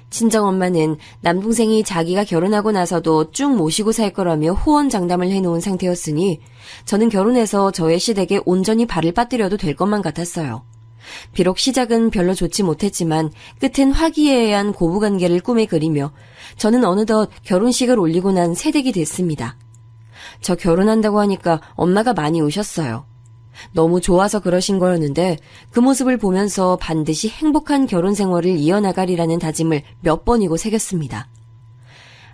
친정엄마는 남동생이 자기가 결혼하고 나서도 쭉 모시고 살 거라며 호언장담을 해놓은 상태였으니 저는 결혼해서 저의 시댁에 온전히 발을 빠뜨려도 될 것만 같았어요. 비록 시작은 별로 좋지 못했지만 끝은 화기애애한 고부관계를 꿈에 그리며 저는 어느덧 결혼식을 올리고 난 새댁이 됐습니다. 저 결혼한다고 하니까 엄마가 많이 우셨어요. 너무 좋아서 그러신 거였는데 그 모습을 보면서 반드시 행복한 결혼 생활을 이어나가리라는 다짐을 몇 번이고 새겼습니다.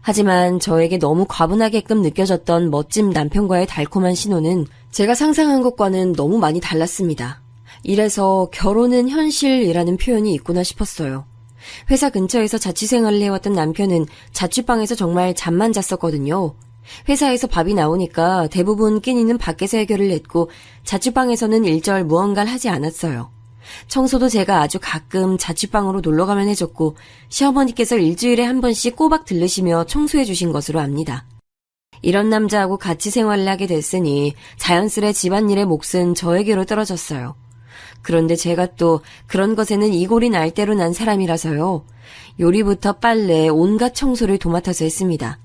하지만 저에게 너무 과분하게끔 느껴졌던 멋진 남편과의 달콤한 신호는 제가 상상한 것과는 너무 많이 달랐습니다. 이래서 결혼은 현실이라는 표현이 있구나 싶었어요. 회사 근처에서 자취생활을 해왔던 남편은 자취방에서 정말 잠만 잤었거든요. 회사에서 밥이 나오니까 대부분 끼니는 밖에서 해결을 했고 자취방에서는 일절 무언가를 하지 않았어요. 청소도 제가 아주 가끔 자취방으로 놀러가면 해줬고 시어머니께서 일주일에 한 번씩 꼬박 들르시며 청소해 주신 것으로 압니다. 이런 남자하고 같이 생활을 하게 됐으니 자연스레 집안일의 몫은 저에게로 떨어졌어요. 그런데 제가 또 그런 것에는 이골이 날 대로 난 사람이라서요. 요리부터 빨래, 온갖 청소를 도맡아서 했습니다.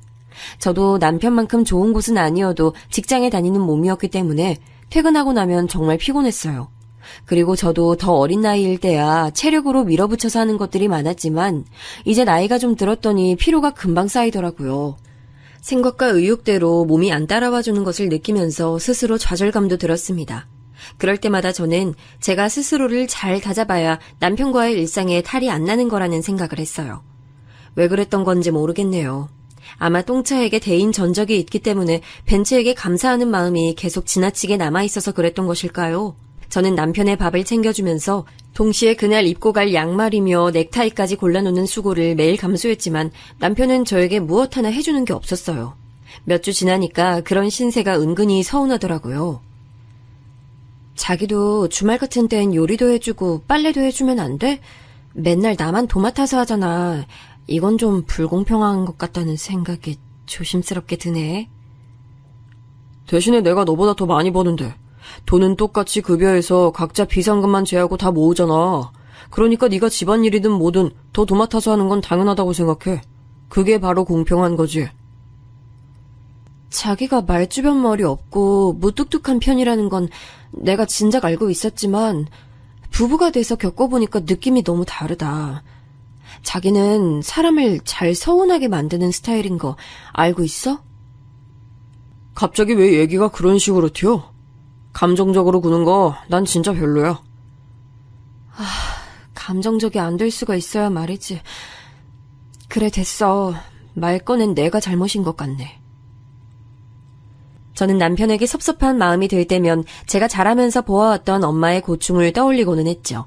저도 남편만큼 좋은 곳은 아니어도 직장에 다니는 몸이었기 때문에 퇴근하고 나면 정말 피곤했어요. 그리고 저도 더 어린 나이일 때야 체력으로 밀어붙여서 하는 것들이 많았지만 이제 나이가 좀 들었더니 피로가 금방 쌓이더라고요. 생각과 의욕대로 몸이 안 따라와주는 것을 느끼면서 스스로 좌절감도 들었습니다. 그럴 때마다 저는 제가 스스로를 잘 다잡아야 남편과의 일상에 탈이 안 나는 거라는 생각을 했어요. 왜 그랬던 건지 모르겠네요. 아마 똥차에게 대인 전적이 있기 때문에 벤츠에게 감사하는 마음이 계속 지나치게 남아있어서 그랬던 것일까요? 저는 남편의 밥을 챙겨주면서 동시에 그날 입고 갈 양말이며 넥타이까지 골라놓는 수고를 매일 감수했지만 남편은 저에게 무엇 하나 해주는 게 없었어요. 몇 주 지나니까 그런 신세가 은근히 서운하더라고요. 자기도 주말 같은 땐 요리도 해주고 빨래도 해주면 안 돼? 맨날 나만 도맡아서 하잖아. 이건 좀 불공평한 것 같다는 생각이 조심스럽게 드네. 대신에 내가 너보다 더 많이 버는데 돈은 똑같이 급여해서 각자 비상금만 제하고 다 모으잖아. 그러니까 네가 집안일이든 뭐든 더 도맡아서 하는 건 당연하다고 생각해. 그게 바로 공평한 거지. 자기가 말주변 머리 없고 무뚝뚝한 편이라는 건 내가 진작 알고 있었지만 부부가 돼서 겪어보니까 느낌이 너무 다르다. 자기는 사람을 잘 서운하게 만드는 스타일인 거 알고 있어? 갑자기 왜 얘기가 그런 식으로 튀어? 감정적으로 구는 거 난 진짜 별로야. 감정적이 안 될 수가 있어야 말이지. 그래 됐어. 말 꺼낸 내가 잘못인 것 같네. 저는 남편에게 섭섭한 마음이 들 때면 제가 자라면서 보아왔던 엄마의 고충을 떠올리고는 했죠.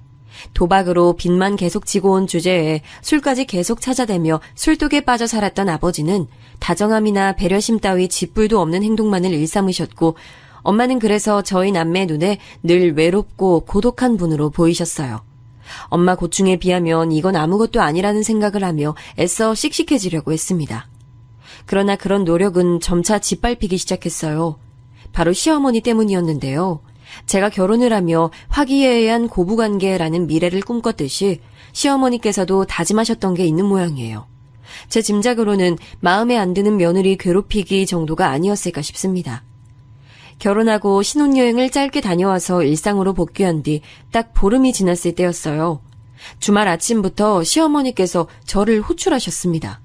도박으로 빚만 계속 지고 온 주제에 술까지 계속 찾아대며 술독에 빠져 살았던 아버지는 다정함이나 배려심 따위 짓불도 없는 행동만을 일삼으셨고 엄마는 그래서 저희 남매 눈에 늘 외롭고 고독한 분으로 보이셨어요. 엄마 고충에 비하면 이건 아무것도 아니라는 생각을 하며 애써 씩씩해지려고 했습니다. 그러나 그런 노력은 점차 짓밟히기 시작했어요. 바로 시어머니 때문이었는데요. 제가 결혼을 하며 화기애애한 고부관계라는 미래를 꿈꿨듯이 시어머니께서도 다짐하셨던 게 있는 모양이에요. 제 짐작으로는 마음에 안 드는 며느리 괴롭히기 정도가 아니었을까 싶습니다. 결혼하고 신혼여행을 짧게 다녀와서 일상으로 복귀한 뒤 딱 보름이 지났을 때였어요. 주말 아침부터 시어머니께서 저를 호출하셨습니다.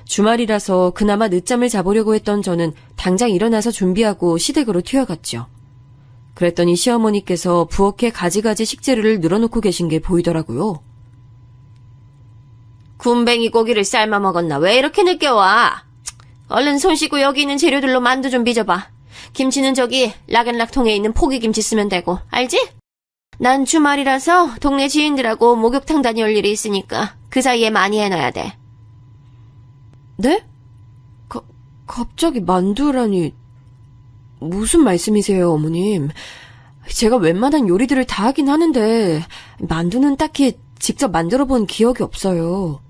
주말이라서 그나마 늦잠을 자보려고 했던 저는 당장 일어나서 준비하고 시댁으로 튀어갔죠. 그랬더니 시어머니께서 부엌에 가지가지 식재료를 늘어놓고 계신 게 보이더라고요. 굼벵이 고기를 삶아 먹었나? 왜 이렇게 늦게 와? 얼른 손 씻고 여기 있는 재료들로 만두 좀 빚어봐. 김치는 저기 락앤락통에 있는 포기김치 쓰면 되고, 알지? 난 주말이라서 동네 지인들하고 목욕탕 다녀올 일이 있으니까 그 사이에 많이 해놔야 돼. 네? 갑자기 만두라니... 무슨 말씀이세요, 어머님? 제가 웬만한 요리들을 다 하긴 하는데 만두는 딱히 직접 만들어 본 기억이 없어요.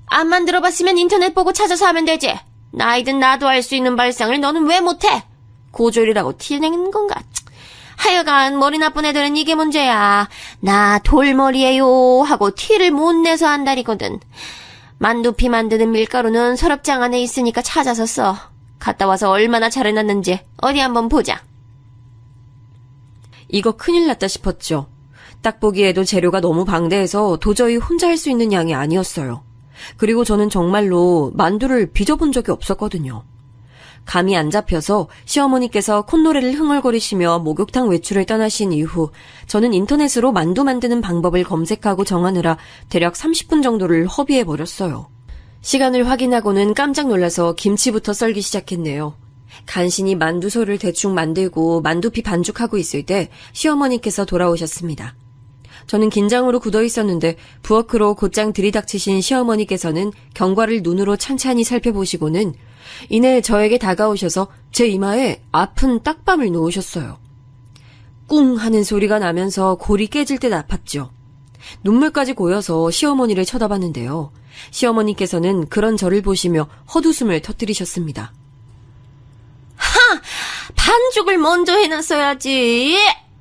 안 만들어봤으면 인터넷 보고 찾아서 하면 되지. 나이든 나도 할 수 있는 발상을 너는 왜 못해? 고졸이라고 티내는 건가? 하여간 머리 나쁜 애들은 이게 문제야. 나 돌머리예요 하고 티를 못 내서 한다리거든. 만두피 만드는 밀가루는 서랍장 안에 있으니까 찾아서 써. 갔다 와서 얼마나 잘 해놨는지 어디 한번 보자. 이거 큰일 났다 싶었죠. 딱 보기에도 재료가 너무 방대해서 도저히 혼자 할 수 있는 양이 아니었어요. 그리고 저는 정말로 만두를 빚어본 적이 없었거든요. 감이 안 잡혀서 시어머니께서 콧노래를 흥얼거리시며 목욕탕 외출을 떠나신 이후 저는 인터넷으로 만두 만드는 방법을 검색하고 정하느라 대략 30분 정도를 허비해버렸어요. 시간을 확인하고는 깜짝 놀라서 김치부터 썰기 시작했네요. 간신히 만두소를 대충 만들고 만두피 반죽하고 있을 때 시어머니께서 돌아오셨습니다. 저는 긴장으로 굳어 있었는데 부엌으로 곧장 들이닥치신 시어머니께서는 경과를 눈으로 찬찬히 살펴보시고는 이내 저에게 다가오셔서 제 이마에 아픈 딱밤을 놓으셨어요. 꿍 하는 소리가 나면서 골이 깨질 듯 아팠죠. 눈물까지 고여서 시어머니를 쳐다봤는데요. 시어머니께서는 그런 저를 보시며 헛웃음을 터뜨리셨습니다. 반죽을 먼저 해놨어야지.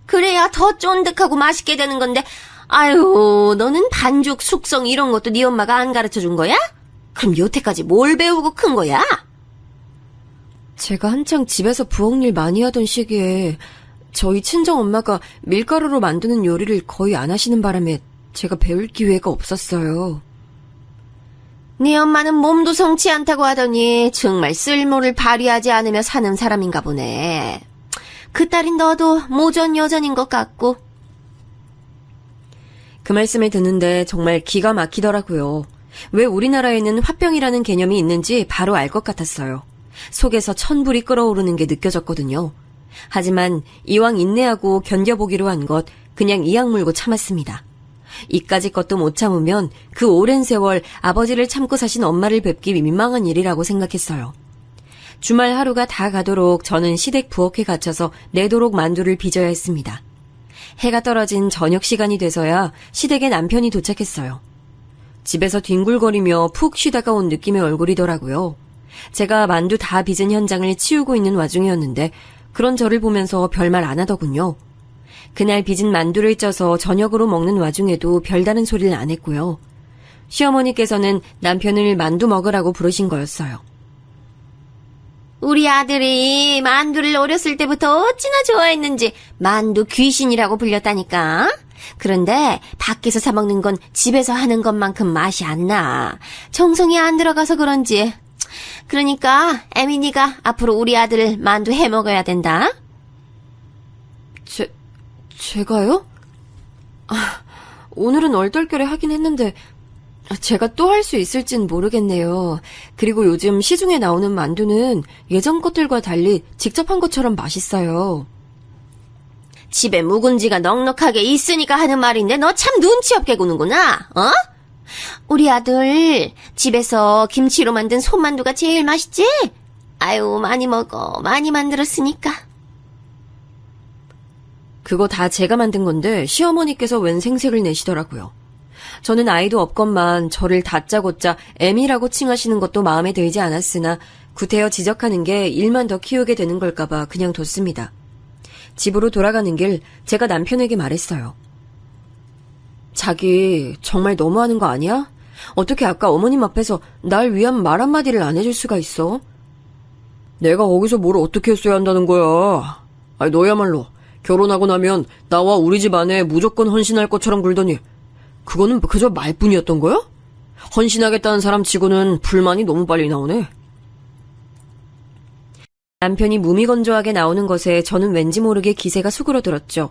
그래야 더 쫀득하고 맛있게 되는 건데, 아유, 너는 반죽, 숙성 이런 것도 네 엄마가 안 가르쳐준 거야? 그럼 여태까지 뭘 배우고 큰 거야? 제가 한창 집에서 부엌일 많이 하던 시기에 저희 친정엄마가 밀가루로 만드는 요리를 거의 안 하시는 바람에 제가 배울 기회가 없었어요. 네 엄마는 몸도 성치 않다고 하더니 정말 쓸모를 발휘하지 않으며 사는 사람인가 보네. 그 딸인 너도 모전 여전인 것 같고. 그 말씀을 듣는데 정말 기가 막히더라고요. 왜 우리나라에는 화병이라는 개념이 있는지 바로 알 것 같았어요. 속에서 천불이 끓어오르는 게 느껴졌거든요. 하지만 이왕 인내하고 견뎌보기로 한 것 그냥 이악 물고 참았습니다. 이까짓 것도 못 참으면 그 오랜 세월 아버지를 참고 사신 엄마를 뵙기 민망한 일이라고 생각했어요. 주말 하루가 다 가도록 저는 시댁 부엌에 갇혀서 내도록 만두를 빚어야 했습니다. 해가 떨어진 저녁 시간이 돼서야 시댁에 남편이 도착했어요. 집에서 뒹굴거리며 푹 쉬다가 온 느낌의 얼굴이더라고요. 제가 만두 다 빚은 현장을 치우고 있는 와중이었는데 그런 저를 보면서 별말 안 하더군요. 그날 빚은 만두를 쪄서 저녁으로 먹는 와중에도 별다른 소리를 안 했고요. 시어머니께서는 남편을 만두 먹으라고 부르신 거였어요. 우리 아들이 만두를 어렸을 때부터 어찌나 좋아했는지 만두 귀신이라고 불렸다니까. 그런데 밖에서 사 먹는 건 집에서 하는 것만큼 맛이 안 나. 정성이 안 들어가서 그런지. 그러니까 에미니가 앞으로 우리 아들 만두 해 먹어야 된다. 제가요? 오늘은 얼떨결에 하긴 했는데 제가 또 할 수 있을진 모르겠네요. 그리고 요즘 시중에 나오는 만두는 예전 것들과 달리 직접 한 것처럼 맛있어요. 집에 묵은지가 넉넉하게 있으니까 하는 말인데 너 참 눈치 없게 구는구나. 어? 우리 아들 집에서 김치로 만든 손만두가 제일 맛있지? 아유, 많이 먹어. 많이 만들었으니까. 그거 다 제가 만든 건데 시어머니께서 웬 생색을 내시더라고요. 저는 아이도 없건만 저를 다짜고짜 애미라고 칭하시는 것도 마음에 들지 않았으나 구태여 지적하는 게 일만 더 키우게 되는 걸까봐 그냥 뒀습니다. 집으로 돌아가는 길 제가 남편에게 말했어요. 자기 정말 너무하는 거 아니야? 어떻게 아까 어머님 앞에서 날 위한 말 한마디를 안 해줄 수가 있어? 내가 거기서 뭘 어떻게 했어야 한다는 거야? 아니 너야말로 결혼하고 나면 나와 우리 집 안에 무조건 헌신할 것처럼 굴더니 그거는 그저 말뿐이었던 거야? 헌신하겠다는 사람 치고는 불만이 너무 빨리 나오네. 남편이 무미건조하게 나오는 것에 저는 왠지 모르게 기세가 수그러들었죠.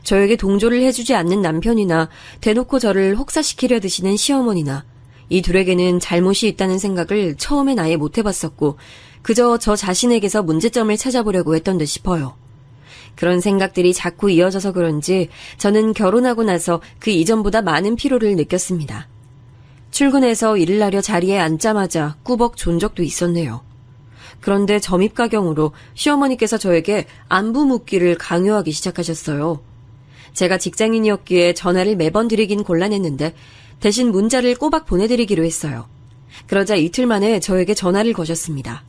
저에게 동조를 해주지 않는 남편이나 대놓고 저를 혹사시키려 드시는 시어머니나 이 둘에게는 잘못이 있다는 생각을 처음엔 아예 못 해봤었고 그저 저 자신에게서 문제점을 찾아보려고 했던 듯 싶어요. 그런 생각들이 자꾸 이어져서 그런지 저는 결혼하고 나서 그 이전보다 많은 피로를 느꼈습니다. 출근해서 일을 하려 자리에 앉자마자 꾸벅 존 적도 있었네요. 그런데 점입가경으로 시어머니께서 저에게 안부 묻기를 강요하기 시작하셨어요. 제가 직장인이었기에 전화를 매번 드리긴 곤란했는데 대신 문자를 꼬박 보내드리기로 했어요. 그러자 이틀 만에 저에게 전화를 거셨습니다.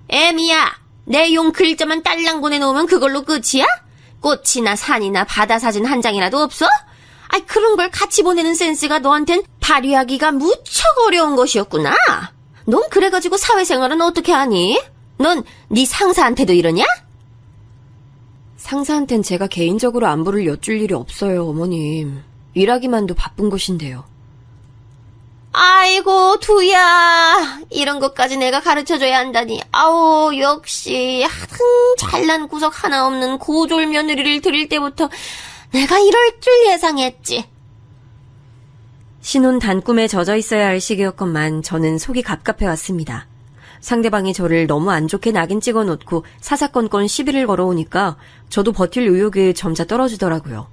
애미야, 내 용 글자만 딸랑 보내놓으면 그걸로 끝이야? 꽃이나 산이나 바다 사진 한 장이라도 없어? 아이, 그런 걸 같이 보내는 센스가 너한텐 발휘하기가 무척 어려운 것이었구나. 넌 그래가지고 사회생활은 어떻게 하니? 넌 네 상사한테도 이러냐? 상사한텐 제가 개인적으로 안부를 여쭐 일이 없어요, 어머님. 일하기만도 바쁜 것인데요. 아이고, 두야. 이런 것까지 내가 가르쳐줘야 한다니. 아우, 역시 잘난 구석 하나 없는 고졸 며느리를 들일 때부터 내가 이럴 줄 예상했지. 신혼 단꿈에 젖어 있어야 할 시기였건만 저는 속이 갑갑해왔습니다. 상대방이 저를 너무 안 좋게 낙인 찍어놓고 사사건건 시비를 걸어오니까 저도 버틸 의욕이 점차 떨어지더라고요.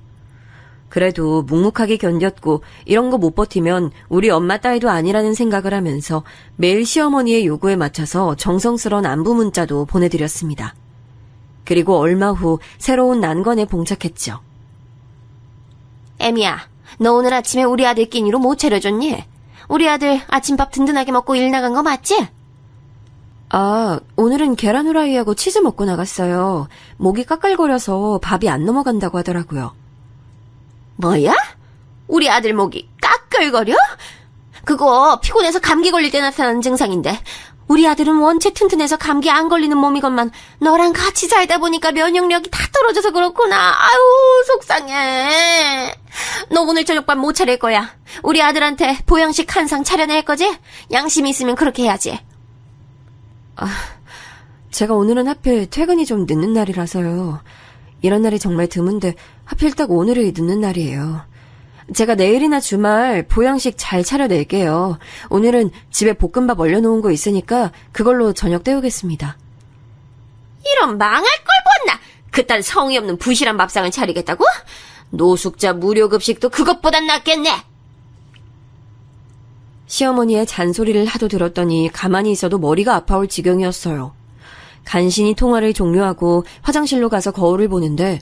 그래도 묵묵하게 견뎠고 이런 거 못 버티면 우리 엄마 딸도 아니라는 생각을 하면서 매일 시어머니의 요구에 맞춰서 정성스러운 안부 문자도 보내드렸습니다. 그리고 얼마 후 새로운 난관에 봉착했죠. 애미야, 너 오늘 아침에 우리 아들 끼니로 뭐 차려줬니? 우리 아들 아침밥 든든하게 먹고 일 나간 거 맞지? 아, 오늘은 계란 후라이하고 치즈 먹고 나갔어요. 목이 까끌거려서 밥이 안 넘어간다고 하더라고요. 뭐야? 우리 아들 목이 까끌거려? 그거 피곤해서 감기 걸릴 때 나타나는 증상인데 우리 아들은 원체 튼튼해서 감기 안 걸리는 몸이건만 너랑 같이 살다 보니까 면역력이 다 떨어져서 그렇구나. 아유, 속상해. 너 오늘 저녁밥 못 차릴 거야. 우리 아들한테 보양식 한 상 차려낼 거지? 양심이 있으면 그렇게 해야지. 제가 오늘은 하필 퇴근이 좀 늦는 날이라서요. 이런 날이 정말 드문데 하필 딱 오늘이 늦는 날이에요. 제가 내일이나 주말 보양식 잘 차려낼게요. 오늘은 집에 볶음밥 얼려놓은 거 있으니까 그걸로 저녁 때우겠습니다. 이런 망할 걸 봤나? 그딴 성의 없는 부실한 밥상을 차리겠다고? 노숙자 무료급식도 그것보단 낫겠네. 시어머니의 잔소리를 하도 들었더니 가만히 있어도 머리가 아파올 지경이었어요. 간신히 통화를 종료하고 화장실로 가서 거울을 보는데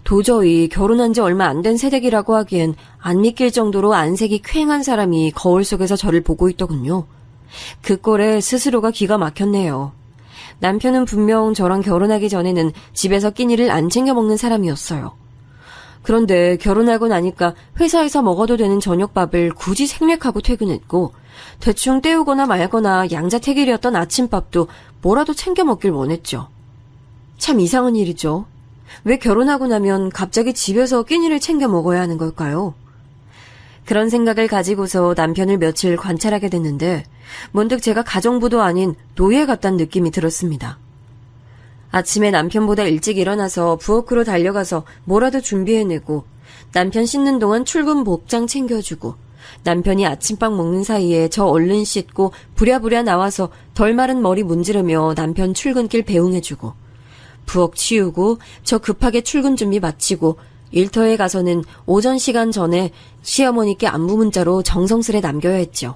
도저히 결혼한 지 얼마 안 된 새댁이라고 하기엔 안 믿길 정도로 안색이 퀭한 사람이 거울 속에서 저를 보고 있더군요. 그 꼴에 스스로가 기가 막혔네요. 남편은 분명 저랑 결혼하기 전에는 집에서 끼니를 안 챙겨 먹는 사람이었어요. 그런데 결혼하고 나니까 회사에서 먹어도 되는 저녁밥을 굳이 생략하고 퇴근했고 대충 때우거나 말거나 양자택일이었던 아침밥도 뭐라도 챙겨 먹길 원했죠. 참 이상한 일이죠. 왜 결혼하고 나면 갑자기 집에서 끼니를 챙겨 먹어야 하는 걸까요? 그런 생각을 가지고서 남편을 며칠 관찰하게 됐는데 문득 제가 가정부도 아닌 노예 같다는 느낌이 들었습니다. 아침에 남편보다 일찍 일어나서 부엌으로 달려가서 뭐라도 준비해내고 남편 씻는 동안 출근 복장 챙겨주고 남편이 아침밥 먹는 사이에 저 얼른 씻고 부랴부랴 나와서 덜 마른 머리 문지르며 남편 출근길 배웅해주고 부엌 치우고 저 급하게 출근 준비 마치고 일터에 가서는 오전 시간 전에 시어머니께 안부 문자로 정성스레 남겨야 했죠.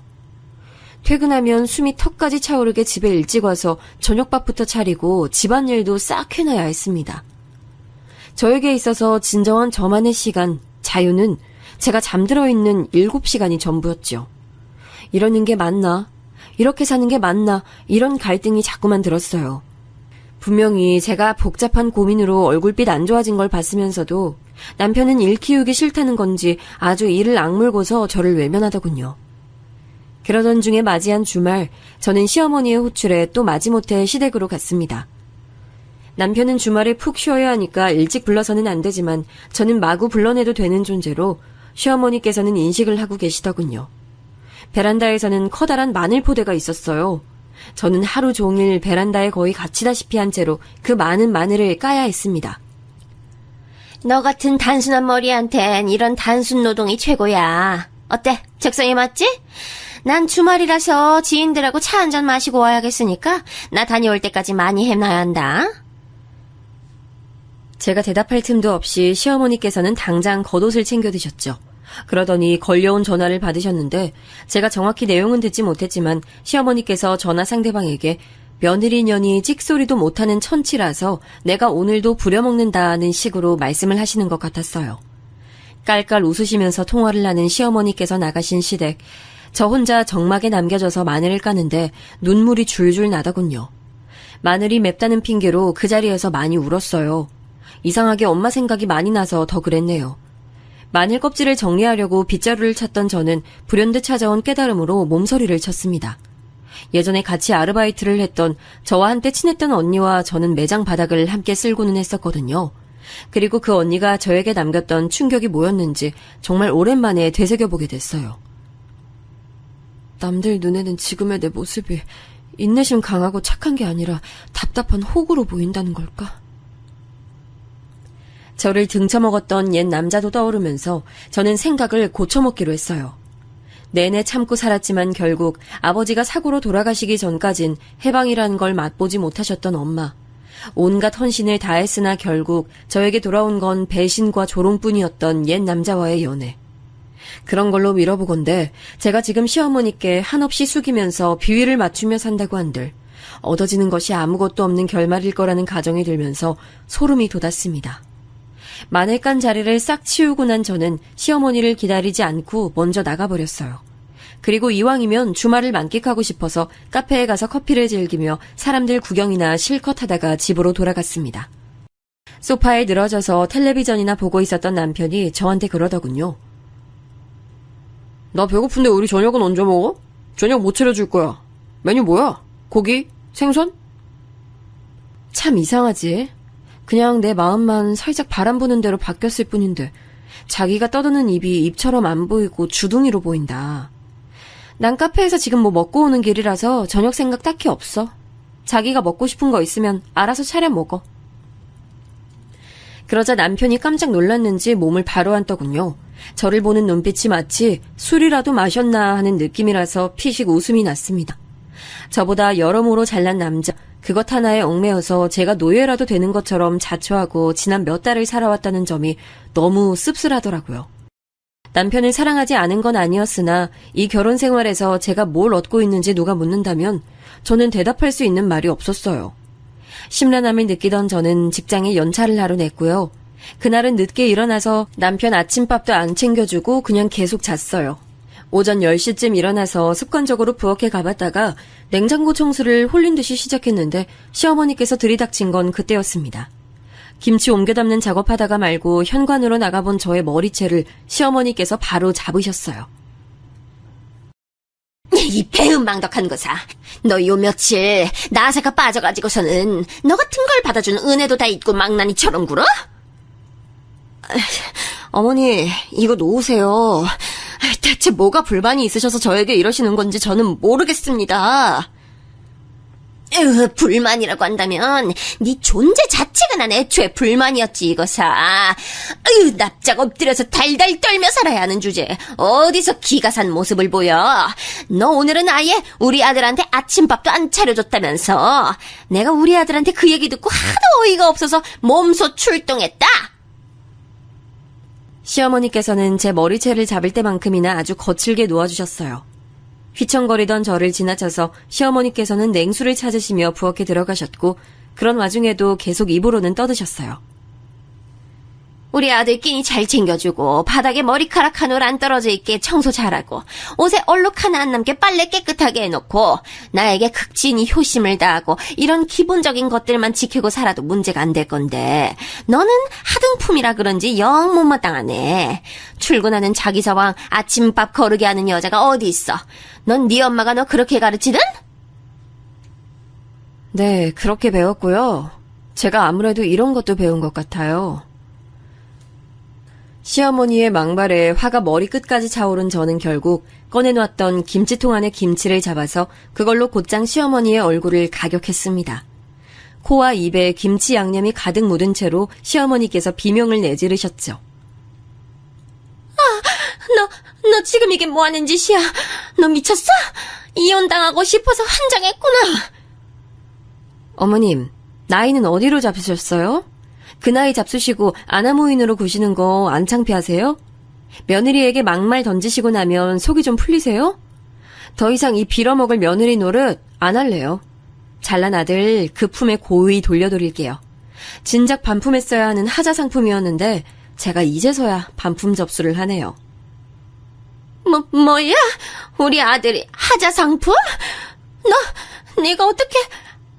퇴근하면 숨이 턱까지 차오르게 집에 일찍 와서 저녁밥부터 차리고 집안일도 싹 해놔야 했습니다. 저에게 있어서 진정한 저만의 시간, 자유는 제가 잠들어 있는 7시간이 전부였죠. 이러는 게 맞나? 이렇게 사는 게 맞나? 이런 갈등이 자꾸만 들었어요. 분명히 제가 복잡한 고민으로 얼굴빛 안 좋아진 걸 봤으면서도 남편은 일 키우기 싫다는 건지 아주 이를 악물고서 저를 외면하더군요. 그러던 중에 맞이한 주말, 저는 시어머니의 호출에 또 마지못해 시댁으로 갔습니다. 남편은 주말에 푹 쉬어야 하니까 일찍 불러서는 안 되지만 저는 마구 불러내도 되는 존재로 시어머니께서는 인식을 하고 계시더군요. 베란다에서는 커다란 마늘 포대가 있었어요. 저는 하루 종일 베란다에 거의 갇히다시피 한 채로 그 많은 마늘을 까야 했습니다. 너 같은 단순한 머리한텐 이런 단순 노동이 최고야. 어때? 적성에 맞지? 난 주말이라서 지인들하고 차 한잔 마시고 와야겠으니까 나 다녀올 때까지 많이 해놔야 한다. 제가 대답할 틈도 없이 시어머니께서는 당장 겉옷을 챙겨 드셨죠. 그러더니 걸려온 전화를 받으셨는데 제가 정확히 내용은 듣지 못했지만 시어머니께서 전화 상대방에게 며느리년이 찍소리도 못하는 천치라서 내가 오늘도 부려먹는다는 식으로 말씀을 하시는 것 같았어요. 깔깔 웃으시면서 통화를 하는 시어머니께서 나가신 시댁, 저 혼자 적막에 남겨져서 마늘을 까는데 눈물이 줄줄 나더군요. 마늘이 맵다는 핑계로 그 자리에서 많이 울었어요. 이상하게 엄마 생각이 많이 나서 더 그랬네요. 마늘 껍질을 정리하려고 빗자루를 찾던 저는 불현듯 찾아온 깨달음으로 몸서리를 쳤습니다. 예전에 같이 아르바이트를 했던 저와 한때 친했던 언니와 저는 매장 바닥을 함께 쓸고는 했었거든요. 그리고 그 언니가 저에게 남겼던 충격이 뭐였는지 정말 오랜만에 되새겨보게 됐어요. 남들 눈에는 지금의 내 모습이 인내심 강하고 착한 게 아니라 답답한 호구로 보인다는 걸까? 저를 등쳐먹었던 옛 남자도 떠오르면서 저는 생각을 고쳐먹기로 했어요. 내내 참고 살았지만 결국 아버지가 사고로 돌아가시기 전까진 해방이라는 걸 맛보지 못하셨던 엄마. 온갖 헌신을 다했으나 결국 저에게 돌아온 건 배신과 조롱뿐이었던 옛 남자와의 연애. 그런 걸로 밀어보건대 제가 지금 시어머니께 한없이 숙이면서 비위를 맞추며 산다고 한들 얻어지는 것이 아무것도 없는 결말일 거라는 가정이 들면서 소름이 돋았습니다. 마늘 깐 자리를 싹 치우고 난 저는 시어머니를 기다리지 않고 먼저 나가버렸어요. 그리고 이왕이면 주말을 만끽하고 싶어서 카페에 가서 커피를 즐기며 사람들 구경이나 실컷 하다가 집으로 돌아갔습니다. 소파에 늘어져서 텔레비전이나 보고 있었던 남편이 저한테 그러더군요. 나 배고픈데 우리 저녁은 언제 먹어? 저녁 못 차려줄 거야. 메뉴 뭐야? 고기? 생선? 참 이상하지. 그냥 내 마음만 살짝 바람 부는 대로 바뀌었을 뿐인데 자기가 떠드는 입이 입처럼 안 보이고 주둥이로 보인다. 난 카페에서 지금 뭐 먹고 오는 길이라서 저녁 생각 딱히 없어. 자기가 먹고 싶은 거 있으면 알아서 차려 먹어. 그러자 남편이 깜짝 놀랐는지 몸을 바로 앉더군요. 저를 보는 눈빛이 마치 술이라도 마셨나 하는 느낌이라서 피식 웃음이 났습니다. 저보다 여러모로 잘난 남자, 그것 하나에 얽매여서 제가 노예라도 되는 것처럼 자초하고 지난 몇 달을 살아왔다는 점이 너무 씁쓸하더라고요. 남편을 사랑하지 않은 건 아니었으나 이 결혼 생활에서 제가 뭘 얻고 있는지 누가 묻는다면 저는 대답할 수 있는 말이 없었어요. 심란함을 느끼던 저는 직장에 연차를 하러 냈고요. 그날은 늦게 일어나서 남편 아침밥도 안 챙겨주고 그냥 계속 잤어요. 오전 10시쯤 일어나서 습관적으로 부엌에 가봤다가 냉장고 청소를 홀린 듯이 시작했는데 시어머니께서 들이닥친 건 그때였습니다. 김치 옮겨 담는 작업하다가 말고 현관으로 나가본 저의 머리채를 시어머니께서 바로 잡으셨어요. 이 배은망덕한 거사. 너 요 며칠 나사가 빠져가지고서는 너 같은 걸 받아준 은혜도 다 잊고 망나니처럼 굴어? 어머니, 이거 놓으세요. 대체 뭐가 불만이 있으셔서 저에게 이러시는 건지 저는 모르겠습니다. 불만이라고 한다면 네 존재 자체가 난 애초에 불만이었지 이거사. 납작 엎드려서 달달 떨며 살아야 하는 주제 어디서 기가 산 모습을 보여. 너 오늘은 아예 우리 아들한테 아침밥도 안 차려줬다면서. 내가 우리 아들한테 그 얘기 듣고 하도 어이가 없어서 몸소 출동했다. 시어머니께서는 제 머리채를 잡을 때만큼이나 아주 거칠게 놓아주셨어요. 휘청거리던 저를 지나쳐서 시어머니께서는 냉수를 찾으시며 부엌에 들어가셨고 그런 와중에도 계속 입으로는 떠드셨어요. 우리 아들 끼니 잘 챙겨주고 바닥에 머리카락 한 올 안 떨어져 있게 청소 잘하고 옷에 얼룩 하나 안 남게 빨래 깨끗하게 해놓고 나에게 극진히 효심을 다하고 이런 기본적인 것들만 지키고 살아도 문제가 안 될 건데 너는 하등품이라 그런지 영 못마땅하네. 출근하는 자기 서방 아침밥 거르게 하는 여자가 어디 있어. 넌 네 엄마가 너 그렇게 가르치든? 네, 그렇게 배웠고요. 제가 아무래도 이런 것도 배운 것 같아요. 시어머니의 망발에 화가 머리끝까지 차오른 저는 결국 꺼내놓았던 김치통 안에 김치를 잡아서 그걸로 곧장 시어머니의 얼굴을 가격했습니다. 코와 입에 김치 양념이 가득 묻은 채로 시어머니께서 비명을 내지르셨죠. 너 지금 이게 뭐 하는 짓이야? 너 미쳤어? 이혼당하고 싶어서 환장했구나. 어머님, 나이는 어디로 잡수셨어요? 그 나이 잡수시고 아나무인으로 구시는 거 안 창피하세요? 며느리에게 막말 던지시고 나면 속이 좀 풀리세요? 더 이상 이 빌어먹을 며느리 노릇 안 할래요. 잘난 아들 그 품에 고의 돌려드릴게요. 진작 반품했어야 하는 하자 상품이었는데 제가 이제서야 반품 접수를 하네요. 뭐야? 우리 아들이 하자 상품? 네가 어떻게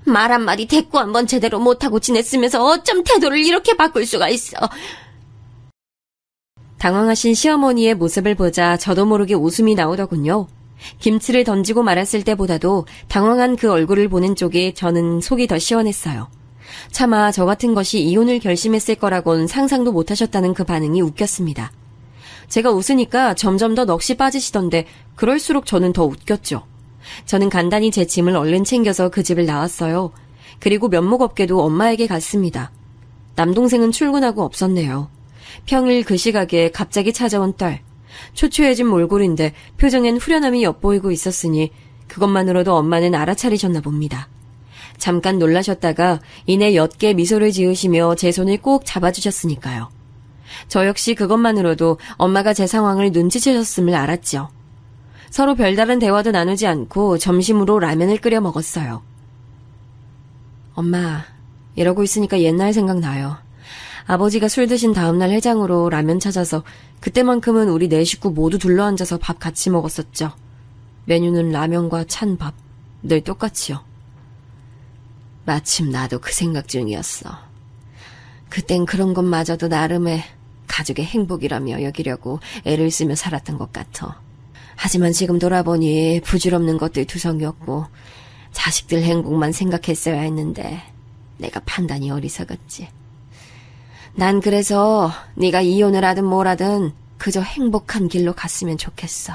말 한마디 대꾸 한번 제대로 못하고 지냈으면서 어쩜 태도를 이렇게 바꿀 수가 있어? 당황하신 시어머니의 모습을 보자 저도 모르게 웃음이 나오더군요. 김치를 던지고 말았을 때보다도 당황한 그 얼굴을 보는 쪽에 저는 속이 더 시원했어요. 차마 저 같은 것이 이혼을 결심했을 거라곤 상상도 못하셨다는 그 반응이 웃겼습니다. 제가 웃으니까 점점 더 넋이 빠지시던데 그럴수록 저는 더 웃겼죠. 저는 간단히 제 짐을 얼른 챙겨서 그 집을 나왔어요. 그리고 면목 없게도 엄마에게 갔습니다. 남동생은 출근하고 없었네요. 평일 그 시각에 갑자기 찾아온 딸. 초췌해진 몰골인데 표정엔 후련함이 엿보이고 있었으니 그것만으로도 엄마는 알아차리셨나 봅니다. 잠깐 놀라셨다가 이내 옅게 미소를 지으시며 제 손을 꼭 잡아주셨으니까요. 저 역시 그것만으로도 엄마가 제 상황을 눈치채셨음을 알았죠. 서로 별다른 대화도 나누지 않고 점심으로 라면을 끓여 먹었어요. 엄마, 이러고 있으니까 옛날 생각나요. 아버지가 술 드신 다음날 해장으로 라면 찾아서 그때만큼은 우리 네 식구 모두 둘러앉아서 밥 같이 먹었었죠. 메뉴는 라면과 찬 밥, 늘 똑같이요. 마침 나도 그 생각 중이었어. 그땐 그런 것마저도 나름의 가족의 행복이라며 여기려고 애를 쓰며 살았던 것 같아. 하지만 지금 돌아보니 부질없는 것들 투성이었고 자식들 행복만 생각했어야 했는데 내가 판단이 어리석었지. 난 그래서 네가 이혼을 하든 뭘 하든 그저 행복한 길로 갔으면 좋겠어.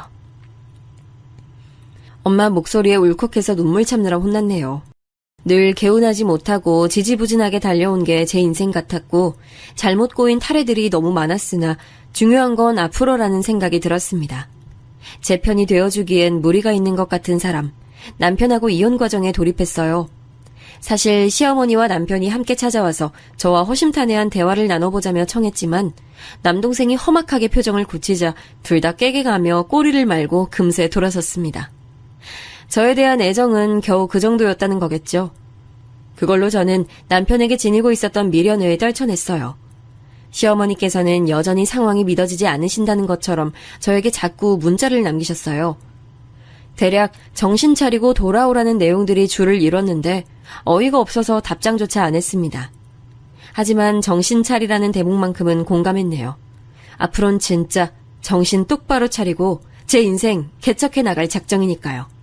엄마 목소리에 울컥해서 눈물 참느라 혼났네요. 늘 개운하지 못하고 지지부진하게 달려온 게 제 인생 같았고 잘못 꼬인 탈애들이 너무 많았으나 중요한 건 앞으로라는 생각이 들었습니다. 제 편이 되어주기엔 무리가 있는 것 같은 사람, 남편하고 이혼 과정에 돌입했어요. 사실 시어머니와 남편이 함께 찾아와서 저와 허심탄회한 대화를 나눠보자며 청했지만 남동생이 험악하게 표정을 굳히자 둘 다 깨갱하며 꼬리를 말고 금세 돌아섰습니다. 저에 대한 애정은 겨우 그 정도였다는 거겠죠. 그걸로 저는 남편에게 지니고 있었던 미련을 떨쳐냈어요. 시어머니께서는 여전히 상황이 믿어지지 않으신다는 것처럼 저에게 자꾸 문자를 남기셨어요. 대략 정신 차리고 돌아오라는 내용들이 줄을 이뤘는데 어이가 없어서 답장조차 안 했습니다. 하지만 정신 차리라는 대목만큼은 공감했네요. 앞으론 진짜 정신 똑바로 차리고 제 인생 개척해 나갈 작정이니까요.